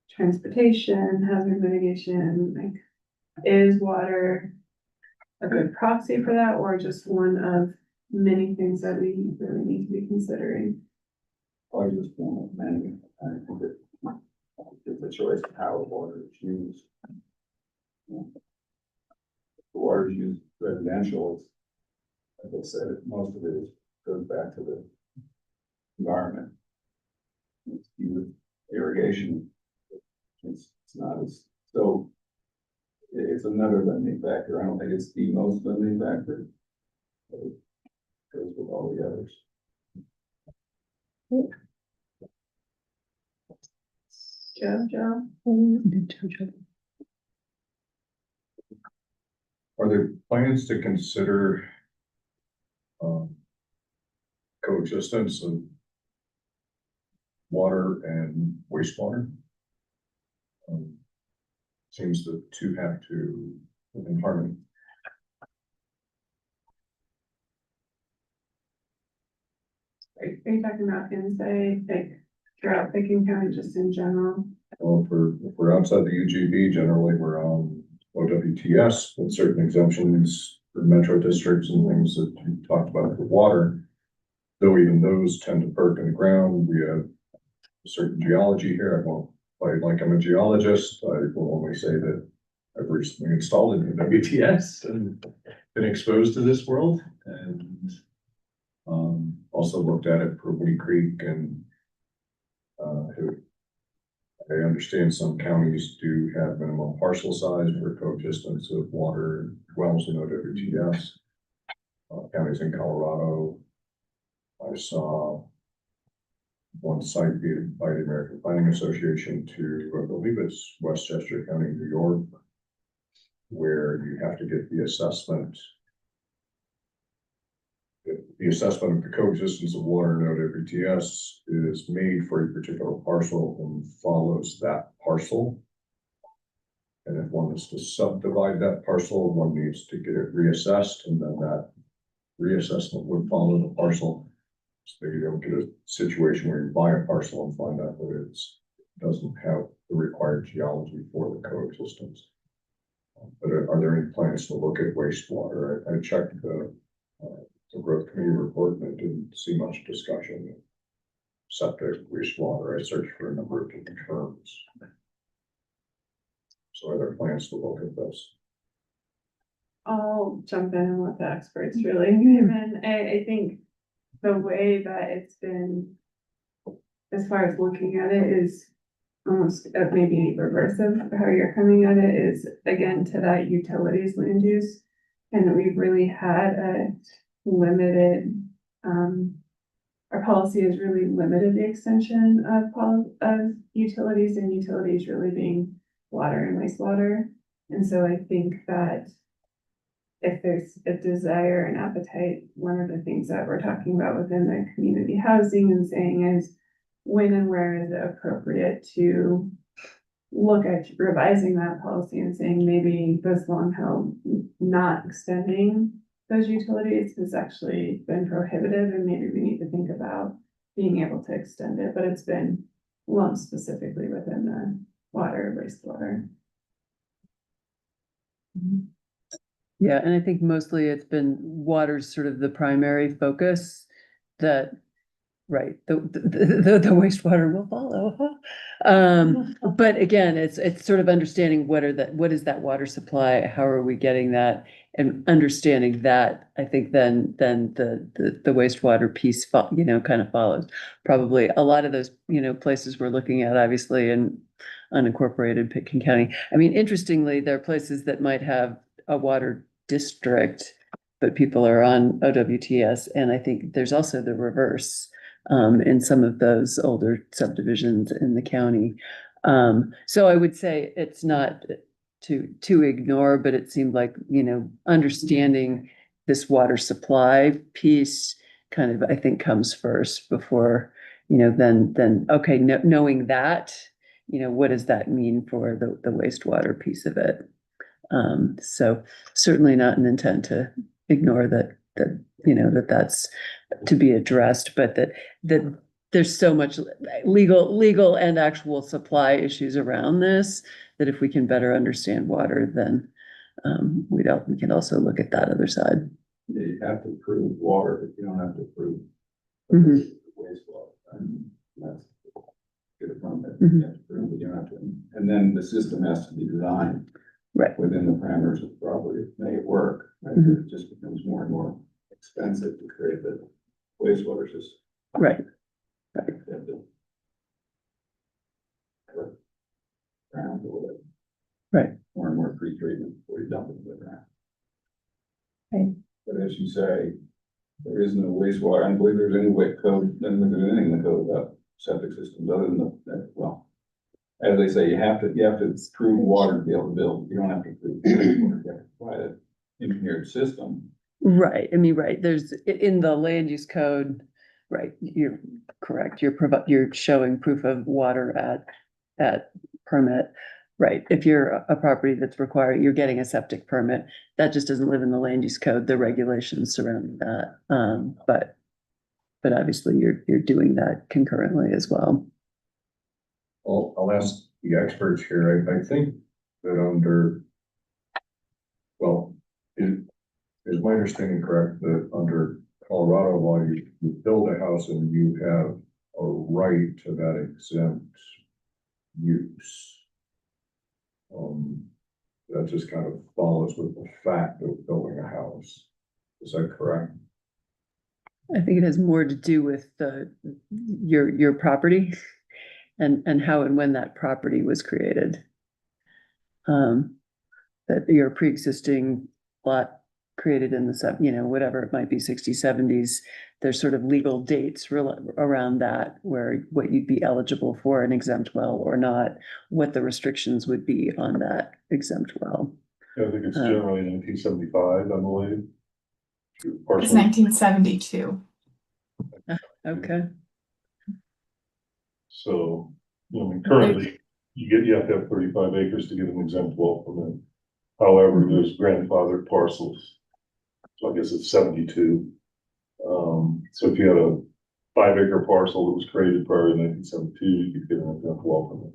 transportation, hazard mitigation, is water a good proxy for that, or just one of many things that we really need to be considering? I just want many. I think that it's a choice of how water is used. If the water is used residential, like I said, most of it goes back to the environment. It's used irrigation. It's not as so. It's another limiting factor. I don't think it's the most limiting factor. But it goes with all the others. Joe? Are there plans to consider coexistence of water and wastewater? Seems the two have to live in harmony. Are you talking about inside, throughout Pickens County, just in general? Well, if we're outside the UGB, generally we're on OWTS with certain exemptions for metro districts and things that you talked about for water. Though even those tend to perk in the ground, we have a certain geology here. I won't play like I'm a geologist. I will only say that I've recently installed a new WTS and been exposed to this world and also looked at it for Woody Creek and I understand some counties do have minimum parcel size for coexistence of water wells and OWTS. Counties in Colorado, I saw one site bid by the American Planning Association to, I believe it's Westchester County, New York, where you have to get the assessment. The assessment of the coexistence of water and OWTS is made for a particular parcel and follows that parcel. And if one is to subdivide that parcel, one needs to get it reassessed, and then that reassessment would follow the parcel. So you don't get a situation where you buy a parcel and find out that it doesn't have the required geology for the coexistence. But are there any plans to look at wastewater? I checked the growth committee report and I didn't see much discussion. Septic, wastewater, I searched for a number of different terms. So are there plans to look at this? I'll jump in and let the experts really weigh in. I think the way that it's been, as far as looking at it, is almost maybe reverse of how you're coming at it, is again to that utilities land use. And we've really had a limited, our policy has really limited the extension of utilities, and utilities really being water and wastewater. And so I think that if there's a desire and appetite, one of the things that we're talking about within the community housing and saying is when and where is it appropriate to look at revising that policy and saying maybe this long held not extending those utilities has actually been prohibitive, and maybe we need to think about being able to extend it, but it's been lumped specifically within the water, wastewater. Yeah, and I think mostly it's been water's sort of the primary focus that, right, the wastewater will follow. But again, it's sort of understanding what is that water supply? How are we getting that? And understanding that, I think then the wastewater piece, kind of follows. Probably a lot of those, places we're looking at, obviously in unincorporated Pitkin County. I mean, interestingly, there are places that might have a water district, but people are on OWTS, and I think there's also the reverse in some of those older subdivisions in the county. So I would say it's not to ignore, but it seemed like, understanding this water supply piece kind of, I think, comes first before, then, okay, knowing that, what does that mean for the wastewater piece of it? So certainly not an intent to ignore that that's to be addressed, but that there's so much legal and actual supply issues around this, that if we can better understand water, then we can also look at that other side. You have to prove water, but you don't have to prove Mhm. wastewater. And that's get a permit. Mhm. You have to prove it, you don't have to. And then the system has to be designed Right. within the parameters of the property to make it work. Right? Mhm. It just becomes more and more expensive to create the wastewater system. Right. You have to have a ground or whatever. Right. More and more pre-treatment before you dump it in the ground. Right. But as you say, there is no wastewater. I don't believe there's any way code, doesn't look at anything in the code about septic systems other than well, as they say, you have to prove water to be able to build. You don't have to prove wastewater. You have to provide an engineered system. Right. I mean, right. There's in the land use code, right. You're correct. You're showing proof of water at permit. Right. If you're a property that's required, you're getting a septic permit. That just doesn't live in the land use code, the regulations surrounding that. But obviously you're doing that concurrently as well. I'll ask the experts here. I think that is my understanding correct, that under Colorado law, you build a house and you have a right to that exempt use? That's just kind of follows with the fact of building a house. Is that correct? I think it has more to do with your property and how and when that property was created. That your pre-existing lot created in the whatever it might be, 60s, 70s, there's sort of legal dates around that where what you'd be eligible for an exempt well or not, what the restrictions would be on that exempt well. I think it's generally 1975, I believe. It's Partially, 1972. Okay. so, I mean, currently, you have to have 35 acres to get an exempt well permit. However, there's grandfathered parcels. So I guess it's 72. So if you had a 5-acre parcel that was created prior to 1972, you could get an exempt well permit.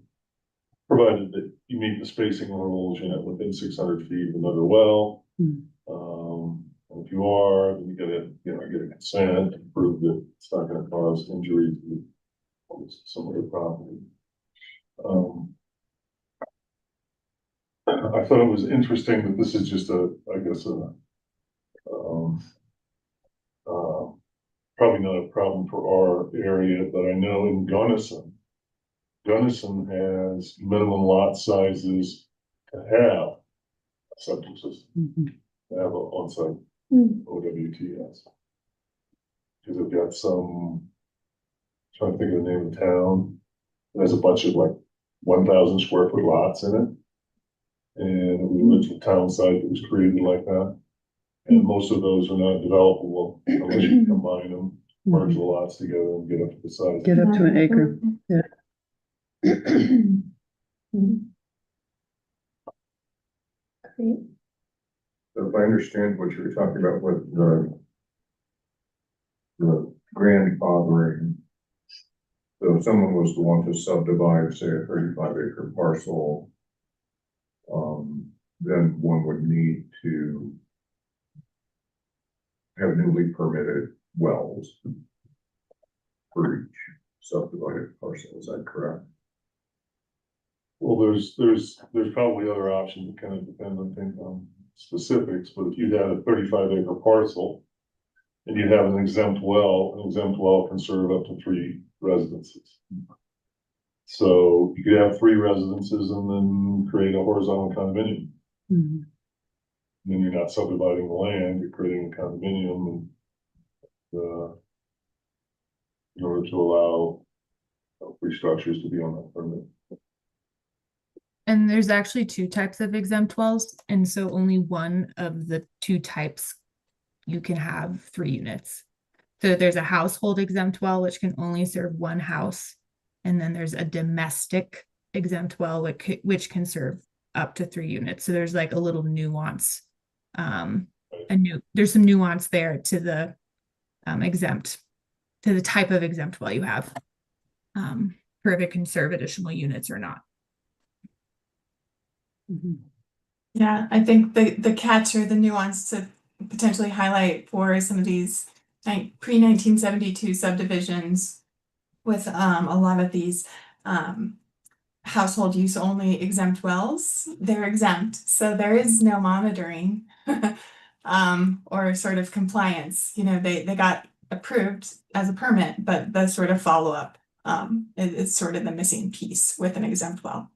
Provided that you meet the spacing rules, within 600 feet of another well. And if you are, then you gotta, get a consent to prove that it's not gonna cause injury to some other property. I thought it was interesting that this is just probably not a problem for our area, but I know in Gunnison has minimum lot sizes to have a septic system, to have an on-site OWTS. Because they've got trying to think of the name of the town, there's a bunch of 1,000 square foot lots in it. And it was an original town site that was created like that. And most of those are not developable unless you combine them, merge the lots together and get up to the size. Get up to an acre. So if I understand what you were talking about with the grandfathering. So if someone was to want to subdivide, say, a 35-acre parcel, then one would need to have newly permitted wells for each subdivided parcel. Is that correct? Well, there's probably other options that kind of depend, I think, on specifics, but if you had a 35-acre parcel and you have an exempt well can serve up to 3 residences. So you could have 3 residences and then create a horizontal condominium. And then you're not subdividing the land, you're creating a condominium and in order to allow 3 structures to be on that permit. And there's actually 2 types of exempt wells, and so only one of the 2 types you can have 3 units. So there's a household exempt well, which can only serve 1 house. And then there's a domestic exempt well, which can serve up to 3 units. So there's a little nuance. There's some nuance there to the to the type of exempt well you have, for if it can serve additional units or not. Yeah, I think the catch or the nuance to potentially highlight for some of these pre-1972 subdivisions with a lot of these household use only exempt wells, they're exempt. So there is no monitoring or sort of compliance. They got approved as a permit, but the sort of follow-up is sort of the missing piece with an exempt well.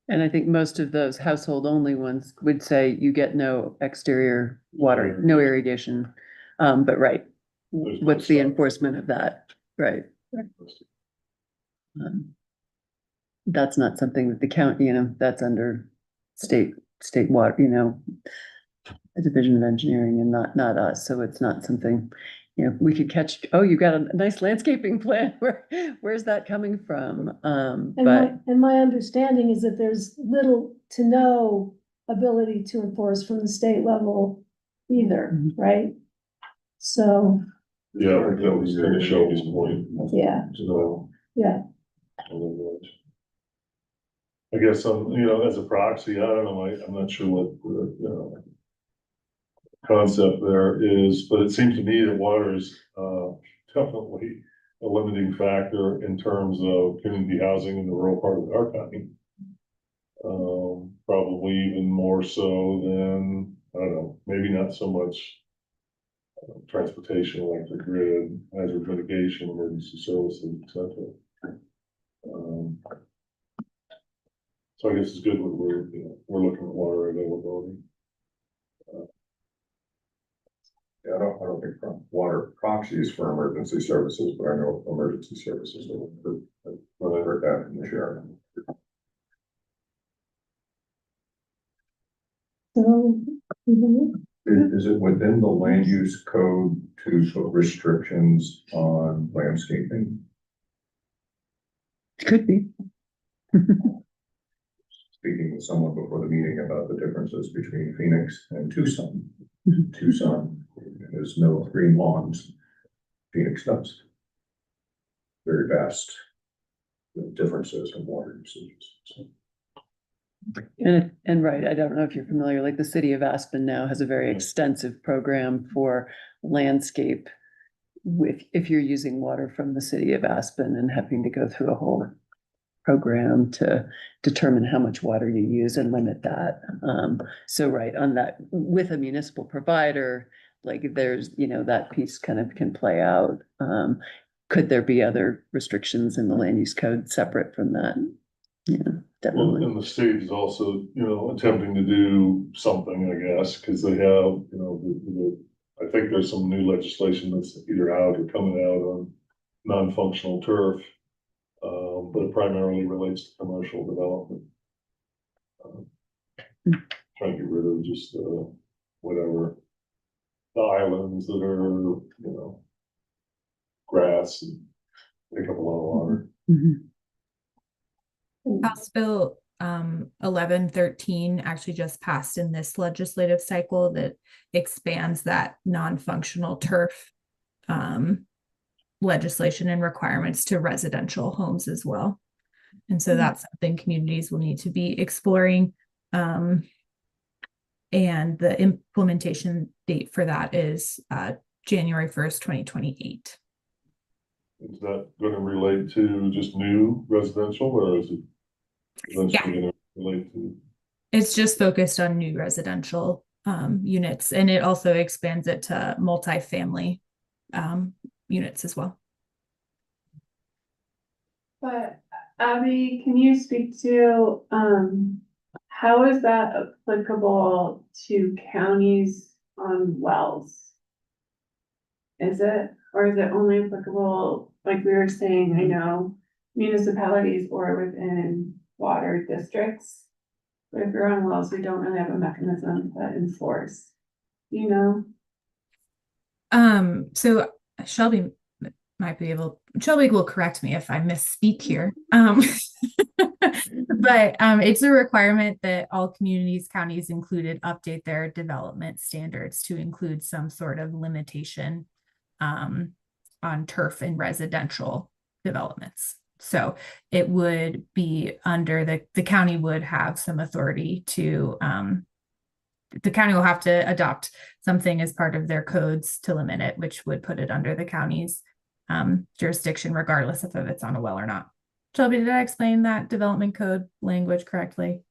And I think most of those household only ones would say you get no exterior water, no irrigation. But right, what's the enforcement of that? Right. That's not something that the county, that's under state water, a division of engineering and not us. So it's not something, we could catch, oh, you got a nice landscaping plan. Where's that coming from? And my understanding is that there's little to no ability to enforce from the state level either, right? So, Yeah, I think that was kind of Shelby's point. yeah, So, yeah. I guess, as a proxy, I don't know, I'm not sure what the, concept there is, but it seems to me that water is, definitely a limiting factor in terms of community housing in the rural part of our county. Probably even more so than, I don't know, maybe not so much transportation, electric grid, hazard mitigation, emergency services, et cetera. So I guess it's good that we're looking at water availability. Yeah, I don't think water proxies for emergency services, but I know emergency services when I heard that from the sheriff. So, mhm. Is it within the land use code to put restrictions on landscaping? Could be. Speaking with someone before the meeting about the differences between Phoenix and Tucson. Tucson has no green lawns. Phoenix does. Very vast differences in water usages. So, And right, I don't know if you're familiar, like the city of Aspen now has a very extensive program for landscape. If you're using water from the city of Aspen and having to go through a whole program to determine how much water you use and limit that. So right on that, with a municipal provider, like there's, that piece kind of can play out. Could there be other restrictions in the land use code separate from that? Yeah, Well, definitely. and the state is also, attempting to do something, I guess, because they have, I think there's some new legislation that's either out or coming out on non-functional turf. But it primarily relates to commercial development. Trying to get rid of just, whatever, the islands that are, grass and take up a lot of water. Mhm. House Bill 1113 actually just passed in this legislative cycle that expands that non-functional turf legislation and requirements to residential homes as well. And so that's something communities will need to be exploring. And the implementation date for that is January 1st, 2028. Is that gonna relate to just new residential, or is it eventually gonna relate to? It's just focused on new residential units, and it also expands it to multifamily units as well. But Abby, can you speak to, how is that applicable to counties on wells? Is it, or is it only applicable, like we were saying, I know municipalities or within water districts? But if you're on wells, we don't really have a mechanism to enforce, So Shelby will correct me if I misspeak here. But it's a requirement that all communities, counties included, update their development standards to include some sort of limitation on turf and residential developments. So it would be under the county would have some authority to, the county will have to adopt something as part of their codes to limit it, which would put it under the county's jurisdiction, regardless if it's on a well or not. Shelby, did I explain that development code language correctly?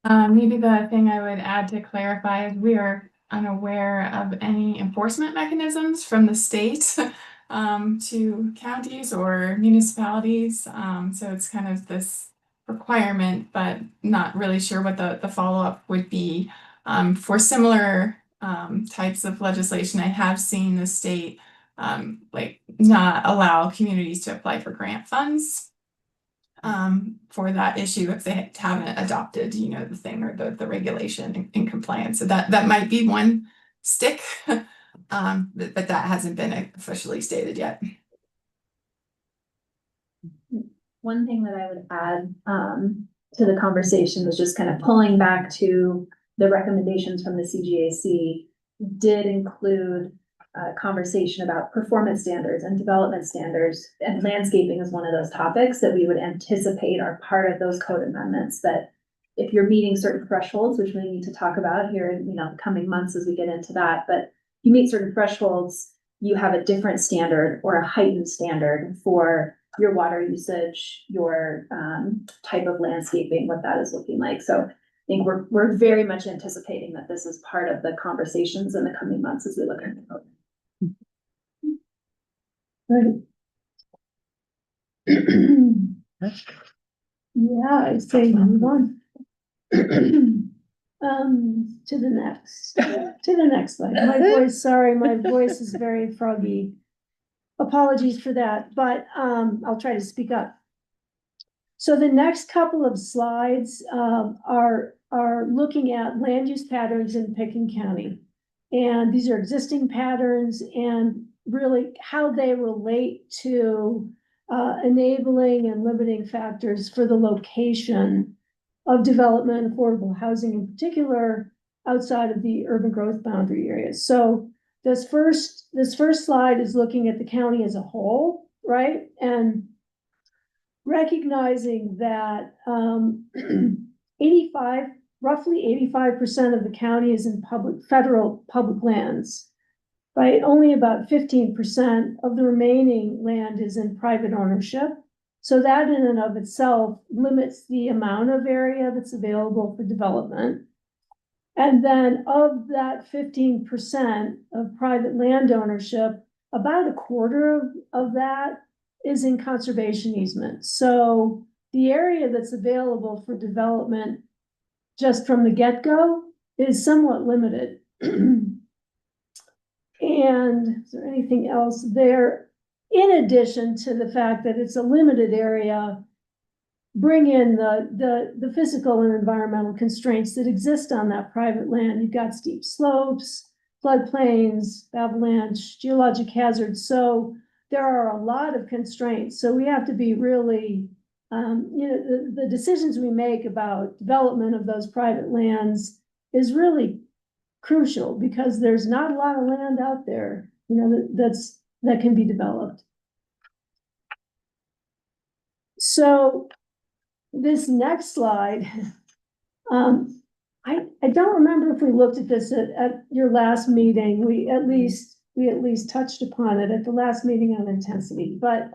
Maybe the thing I would add to clarify is we are unaware of any enforcement mechanisms from the state to counties or municipalities. So it's kind of this requirement, but not really sure what the follow-up would be. For similar types of legislation, I have seen the state not allow communities to apply for grant funds for that issue if they haven't adopted, the thing or the regulation in compliance. So that might be one stick, but that hasn't been officially stated yet. One thing that I would add to the conversation was just kind of pulling back to the recommendations from the CGAC did include a conversation about performance standards and development standards, and landscaping is one of those topics that we would anticipate are part of those code amendments, that if you're meeting certain thresholds, which we need to talk about here in the coming months as we get into that, but you meet certain thresholds, you have a different standard or a heightened standard for your water usage, your type of landscaping, what that is looking like. So I think we're very much anticipating that this is part of the conversations in the coming months as we look at the program. Right. Yeah, I say move on. To the next slide. My voice, sorry, my voice is very froggy. Apologies for that, but I'll try to speak up. So the next couple of slides are looking at land use patterns in Picken County. And these are existing patterns and really how they relate to enabling and limiting factors for the location of development, affordable housing in particular, outside of the urban growth boundary areas. So this first slide is looking at the county as a whole, right? And recognizing that roughly 85% of the county is in federal public lands, right? Only about 15% of the remaining land is in private ownership. So that in and of itself limits the amount of area that's available for development. And then of that 15% of private land ownership, about a quarter of that is in conservation easement. So the area that's available for development just from the get-go is somewhat limited. And is there anything else there? In addition to the fact that it's a limited area, bring in the physical and environmental constraints that exist on that private land. You've got steep slopes, floodplains, avalanche, geologic hazards. So there are a lot of constraints. So we have to be really, the decisions we make about development of those private lands is really crucial because there's not a lot of land out there, that can be developed. So this next slide, I don't remember if we looked at this at your last meeting. We at least touched upon it at the last meeting on intensity, but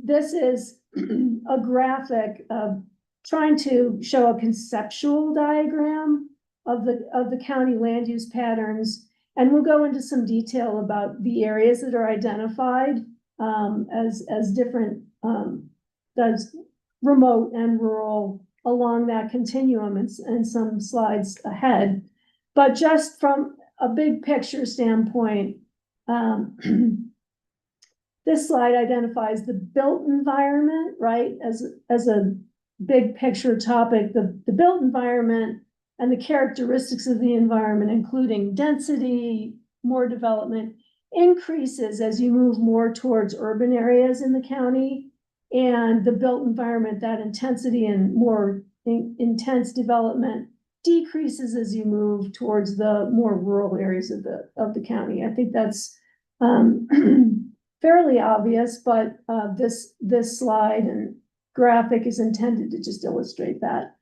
this is a graphic of trying to show a conceptual diagram of the county land use patterns. And we'll go into some detail about the areas that are identified as different, as remote and rural along that continuum and some slides ahead. But just from a big picture standpoint, this slide identifies the built environment, right, as a big picture topic, the built environment and the characteristics of the environment, including density, more development, increases as you move more towards urban areas in the county, and the built environment, that intensity and more intense development decreases as you move towards the more rural areas of the county. I think that's fairly obvious, but this slide and graphic is intended to just illustrate that.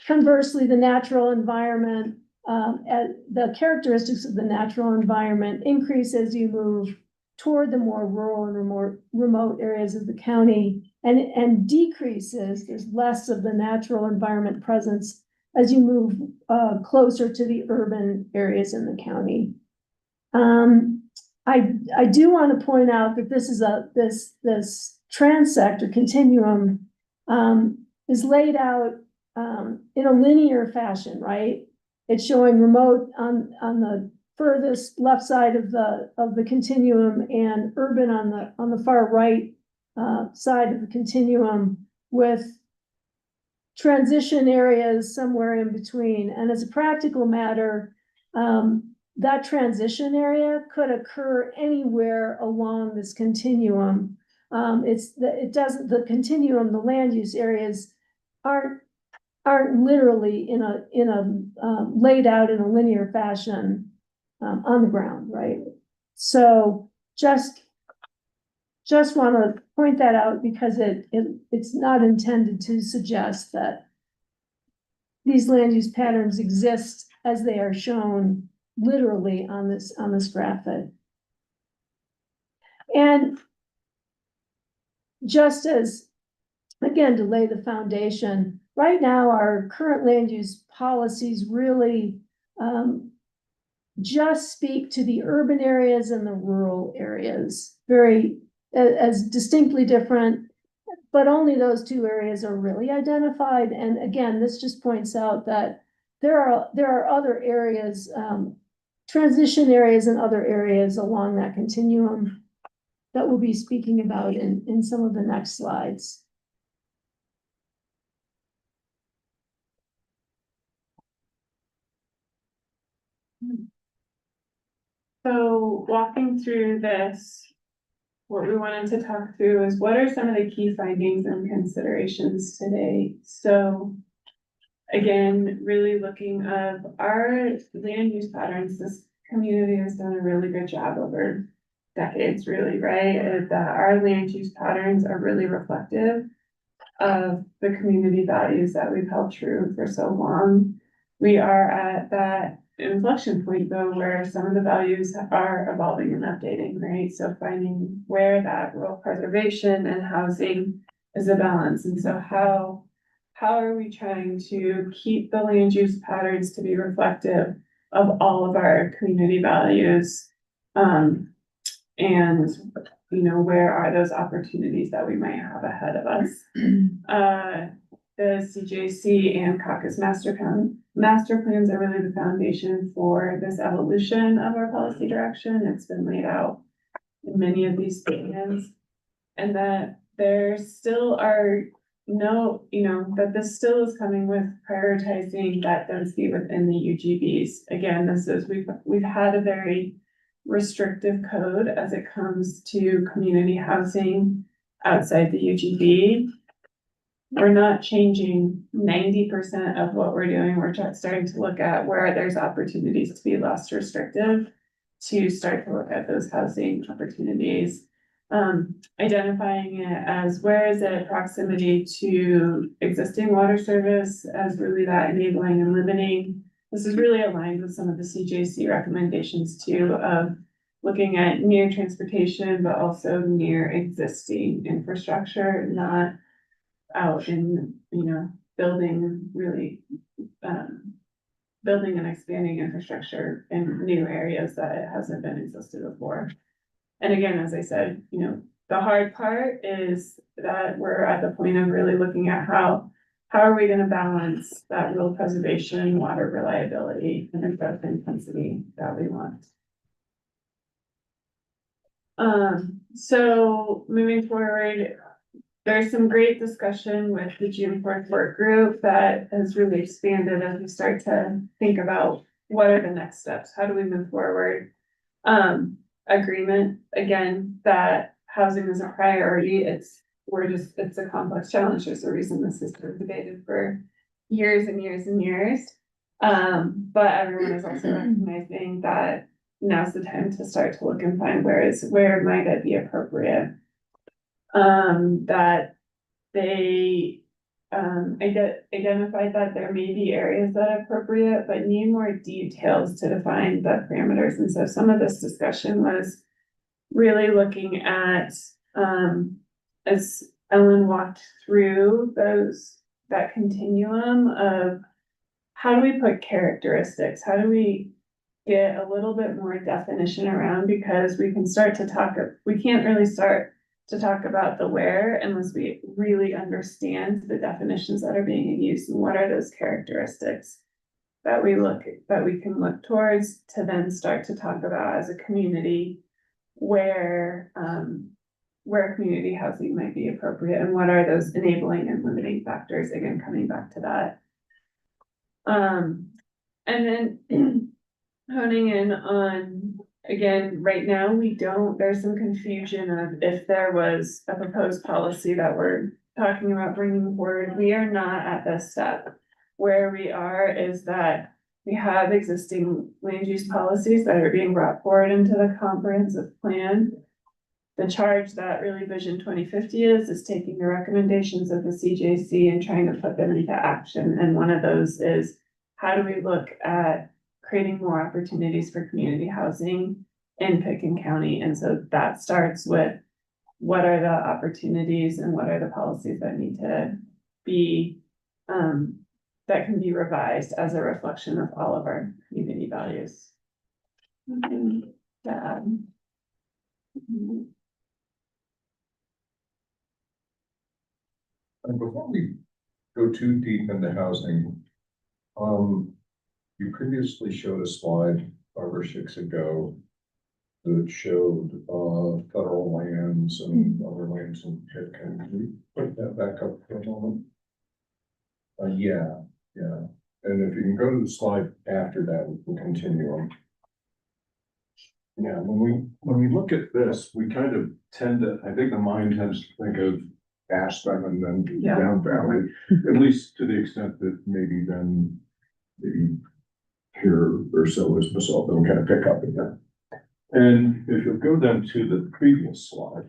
Conversely, the natural environment, the characteristics of the natural environment increase as you move toward the more rural and remote areas of the county, and decreases. There's less of the natural environment presence as you move closer to the urban areas in the county. I do want to point out that this is this transect or continuum is laid out in a linear fashion, right? It's showing remote on the furthest left side of the continuum and urban on the far right side of the continuum, with transition areas somewhere in between. And as a practical matter, that transition area could occur anywhere along this continuum. The continuum, the land use areas aren't literally in a laid out in a linear fashion on the ground, right? So just want to point that out because it's not intended to suggest that these land use patterns exist as they are shown literally on this graphic. And just as, again, to lay the foundation, right now, our current land use policies really just speak to the urban areas and the rural areas, very, as distinctly different, but only those two areas are really identified. And again, this just points out that there are other areas, transition areas and other areas along that continuum that we'll be speaking about in some of the next slides. So walking through this, what we wanted to talk through is what are some of the key findings and considerations today? So again, really looking of our land use patterns, this community has done a really good job over decades, really, right? Is that our land use patterns are really reflective of the community values that we've held true for so long. We are at that inflection point though, where some of the values are evolving and updating, right? So finding where that rural preservation and housing is a balance. And so how are we trying to keep the land use patterns to be reflective of all of our community values? And you know, where are those opportunities that we might have ahead of us? The CJC and caucus master plans are really the foundation for this evolution of our policy direction. It's been laid out in many of these plans. And that there still are that this still is coming with prioritizing that density within the UGBs. Again, we've had a very restrictive code as it comes to community housing outside the UGB. We're not changing 90% of what we're doing. We're starting to look at where there's opportunities to be less restrictive, to start to look at those housing opportunities. Identifying it as where is it proximity to existing water service as really that enabling and limiting. This is really aligned with some of the CJC recommendations too, of looking at near transportation, but also near existing infrastructure, not out in, building and expanding infrastructure in new areas that it hasn't been existed before. And again, as I said, the hard part is that we're at the point of really looking at how are we gonna balance that rural preservation, water reliability, and the growth intensity that we want. So moving forward, there's some great discussion with the June 4th work group that has really expanded as we start to think about what are the next steps, how do we move forward? Agreement, again, that housing is a priority. It's a complex challenge. There's a reason this has been debated for years and years and years. But everyone is also recognizing that now's the time to start to look and find where might it be appropriate. That they identified that there may be areas that are appropriate, but need more details to define the parameters. And so some of this discussion was really looking at, as Ellen walked through that continuum of how do we put characteristics? How do we get a little bit more definition around, because we can't really start to talk about the where unless we really understand the definitions that are being used and what are those characteristics that we can look towards to then start to talk about as a community where community housing might be appropriate and what are those enabling and limiting factors, again, coming back to that. And then honing in on, again, right now, there's some confusion of if there was a proposed policy that we're talking about bringing forward. We are not at this step. Where we are is that we have existing land use policies that are being brought forward into the comprehensive plan. The charge that really Vision 2050 is taking the recommendations of the CJC and trying to put them into action. And one of those is, how do we look at creating more opportunities for community housing in Pitkin County? And so that starts with what are the opportunities and what are the policies that need to be, that can be revised as a reflection of all of our community values. Nothing to add. And before we go too deep into housing, you previously showed a slide 5 or 6 ago that showed, federal lands and other lands in Pitkin. Can you put that back up for a moment? Yeah. And if you can go to the slide after that, we'll continue on. Yeah, when we look at this, we kind of tend to, I think the mind tends to think of Aspen and then Yeah. down valley, at least to the extent that maybe then maybe here or so is Basalt, then we kind of pick up again. And if you'll go then to the previous slide.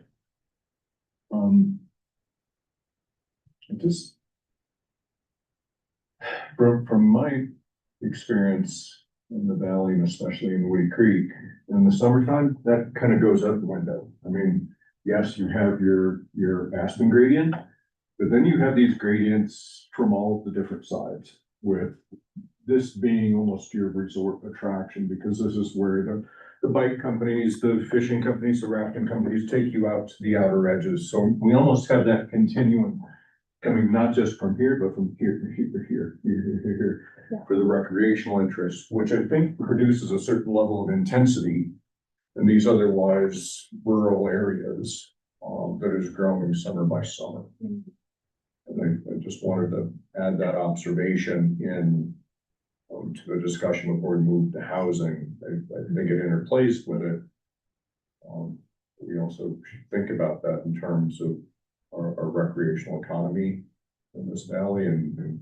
Just from my experience in the valley and especially in Woody Creek, in the summertime, that kind of goes out the window. I mean, yes, you have your Aspen gradient, but then you have these gradients from all of the different sides, with this being almost your resort attraction, because this is where the bike companies, the fishing companies, the rafting companies take you out to the outer edges. So we almost have that continuum coming not just from here, but from here to here, for the recreational interest, which I think produces a certain level of intensity in these otherwise rural areas, that is growing summer by summer. And I just wanted to add that observation in, to the discussion before we move to housing. I think it interplays with it. We also should think about that in terms of our recreational economy in this valley and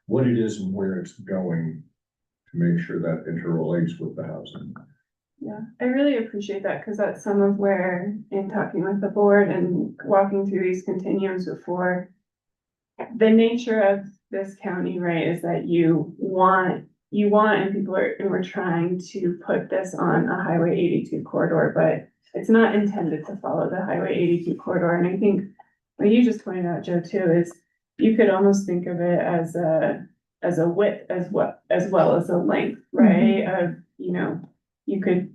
what it is and where it's going, to make sure that interrelates with the housing. Yeah, I really appreciate that, because that's some of where, in talking with the board and walking through these continuums before, the nature of this county, right, is that you want, and people are, and we're trying to put this on a Highway 82 corridor, but it's not intended to follow the Highway 82 corridor. And I think what you just pointed out, Joe, too, is you could almost think of it as a width as well as a length, right? Of, you could,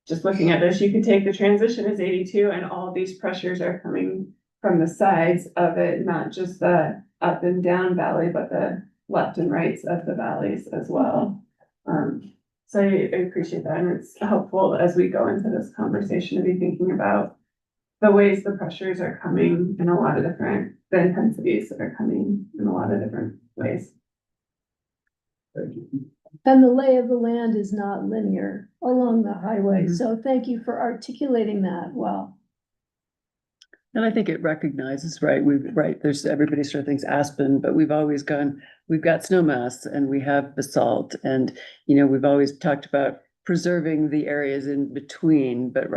just looking at this, you could take the transition as 82 and all these pressures are coming from the sides of it, not just the up and down valley, but the left and rights of the valleys as well. So I appreciate that, and it's helpful as we go into this conversation to be thinking about the ways the pressures are coming in a lot of different, the intensities that are coming in a lot of different ways. Thank you. And the lay of the land is not linear along the highway, so thank you for articulating that well. And I think it recognizes, right, there's, everybody sort of thinks Aspen, but we've always we've got snowmass and we have basalt, and, we've always talked about preserving the areas in between, but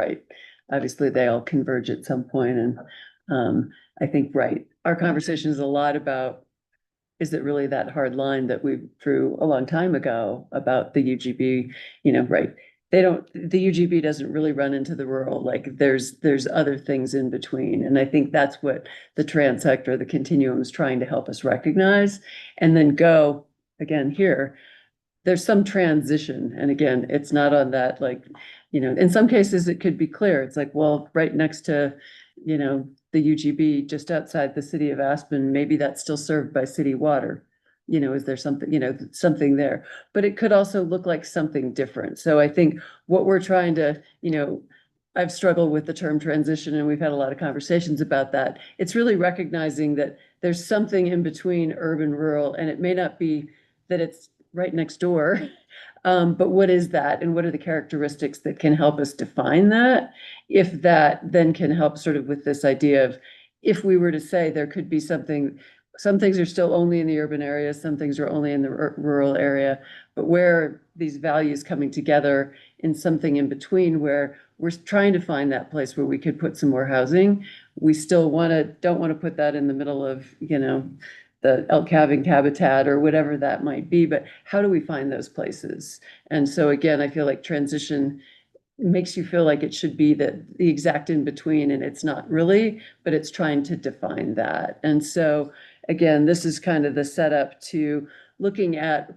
obviously they all converge at some point. And I think, our conversation is a lot about, is it really that hard line that we drew a long time ago about the UGB, the UGB doesn't really run into the rural, there's other things in between. And I think that's what the transect or the continuum is trying to help us recognize, and then go again here. There's some transition. And again, it's not on that, in some cases it could be clear. It's right next to, the UGB just outside the city of Aspen, maybe that's still served by city water. Is there something, something there, but it could also look like something different. So I think what we're trying to, I've struggled with the term transition, and we've had a lot of conversations about that. It's really recognizing that there's something in between urban, rural, and it may not be that it's right next door. But what is that, and what are the characteristics that can help us define that? If that then can help sort of with this idea of, if we were to say there could be something, some things are still only in the urban area, some things are only in the rural area, but where are these values coming together in something in between, where we're trying to find that place where we could put some more housing. We still don't want to put that in the middle of, the elk calving habitat or whatever that might be, but how do we find those places? And so again, I feel like transition makes you feel like it should be the exact in between, and it's not really, but it's trying to define that. And so, again, this is kind of the setup to looking at,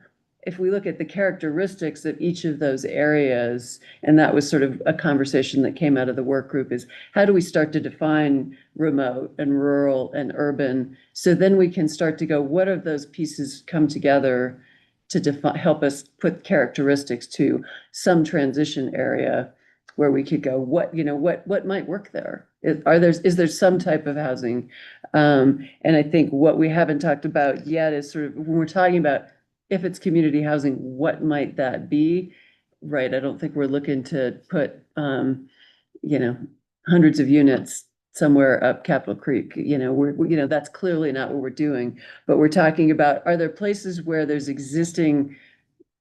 if we look at the characteristics of each of those areas, and that was sort of a conversation that came out of the work group, is how do we start to define remote and rural and urban? So then we can start to go, what of those pieces come together to define, help us put characteristics to some transition area where we could go, what, you know, what might work there? Is there some type of housing? And I think what we haven't talked about yet is sort of, when we're talking about if it's community housing, what might that be? Right, I don't think we're looking to put, you know, hundreds of units somewhere up Capitol Creek, you know, you know, that's clearly not what we're doing. But we're talking about, are there places where there's existing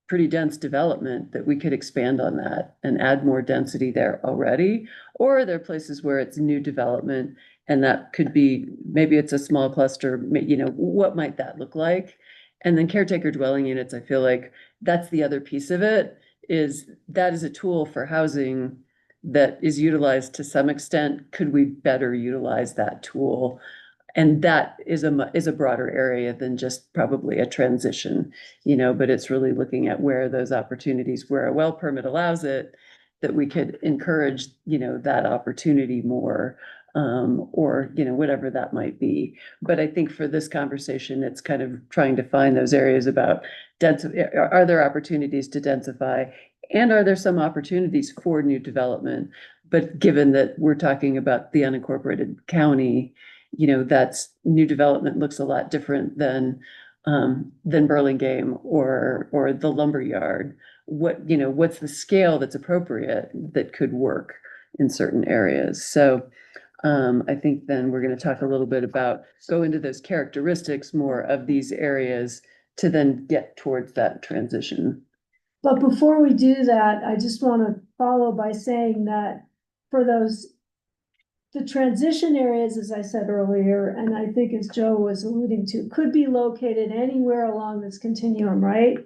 pretty dense development that we could expand on that and add more density there already? Or are there places where it's new development and that could be, maybe it's a small cluster, you know, what might that look like? And then caretaker dwelling units, I feel like that's the other piece of it, is that is a tool for housing that is utilized to some extent. Could we better utilize that tool? And that is a broader area than just probably a transition, you know, but it's really looking at where those opportunities, where a well permit allows it, that we could encourage, you know, that opportunity more, or, you know, whatever that might be. But I think for this conversation, it's kind of trying to find those areas about are there opportunities to densify? And are there some opportunities for new development? But given that we're talking about the unincorporated county, you know, that's new development looks a lot different than Burlingame or the lumberyard. What, you know, what's the scale that's appropriate that could work in certain areas? So I think then we're going to talk a little bit about, go into those characteristics more of these areas to then get towards that transition. But before we do that, I just want to follow by saying that for the transition areas, as I said earlier, and I think as Joe was alluding to, could be located anywhere along this continuum, right?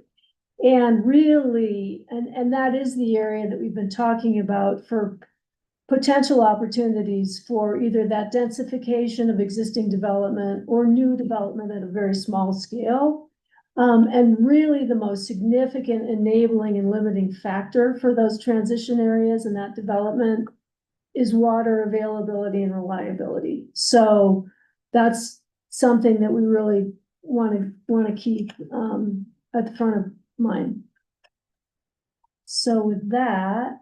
And really, and that is the area that we've been talking about for potential opportunities for either that densification of existing development or new development at a very small scale. And really the most significant enabling and limiting factor for those transition areas and that development is water availability and reliability. So that's something that we really want to keep at the front of mind. So with that,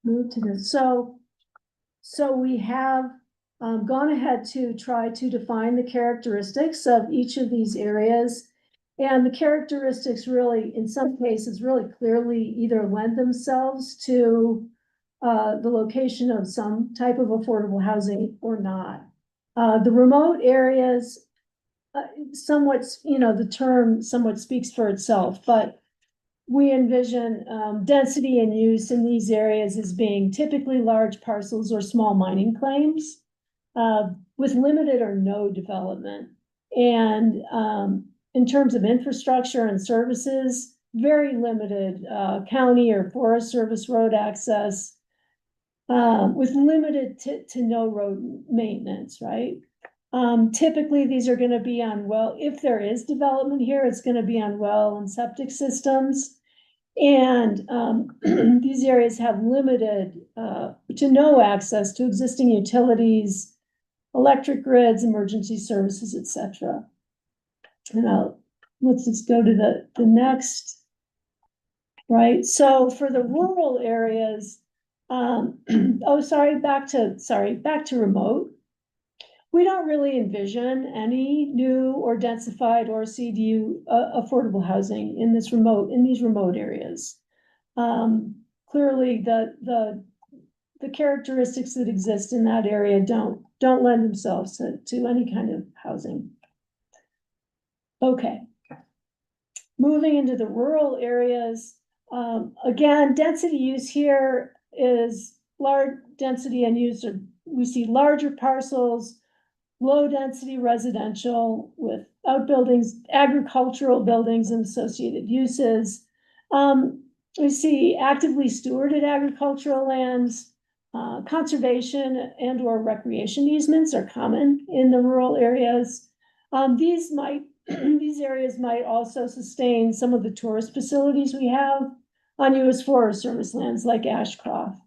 move to this. So we have gone ahead to try to define the characteristics of each of these areas. And the characteristics really, in some cases, really clearly either lend themselves to the location of some type of affordable housing or not. The remote areas, somewhat, you know, the term somewhat speaks for itself, but we envision density and use in these areas as being typically large parcels or small mining claims with limited or no development. And in terms of infrastructure and services, very limited county or Forest Service road access with limited to no road maintenance, right? Typically, these are going to be on well, if there is development here, it's going to be on well and septic systems. And these areas have limited to no access to existing utilities, electric grids, emergency services, etc. And let's just go to the next, right? So for the rural areas, back to remote. We don't really envision any new or densified or CDU affordable housing in these remote areas. Clearly, the characteristics that exist in that area don't lend themselves to any kind of housing. Okay. Moving into the rural areas, again, density use here is large density and use. We see larger parcels, low density residential with outbuildings, agricultural buildings and associated uses. We see actively stewarded agricultural lands, conservation and or recreation easements are common in the rural areas. These areas might also sustain some of the tourist facilities we have on US Forest Service lands like Ashcroft.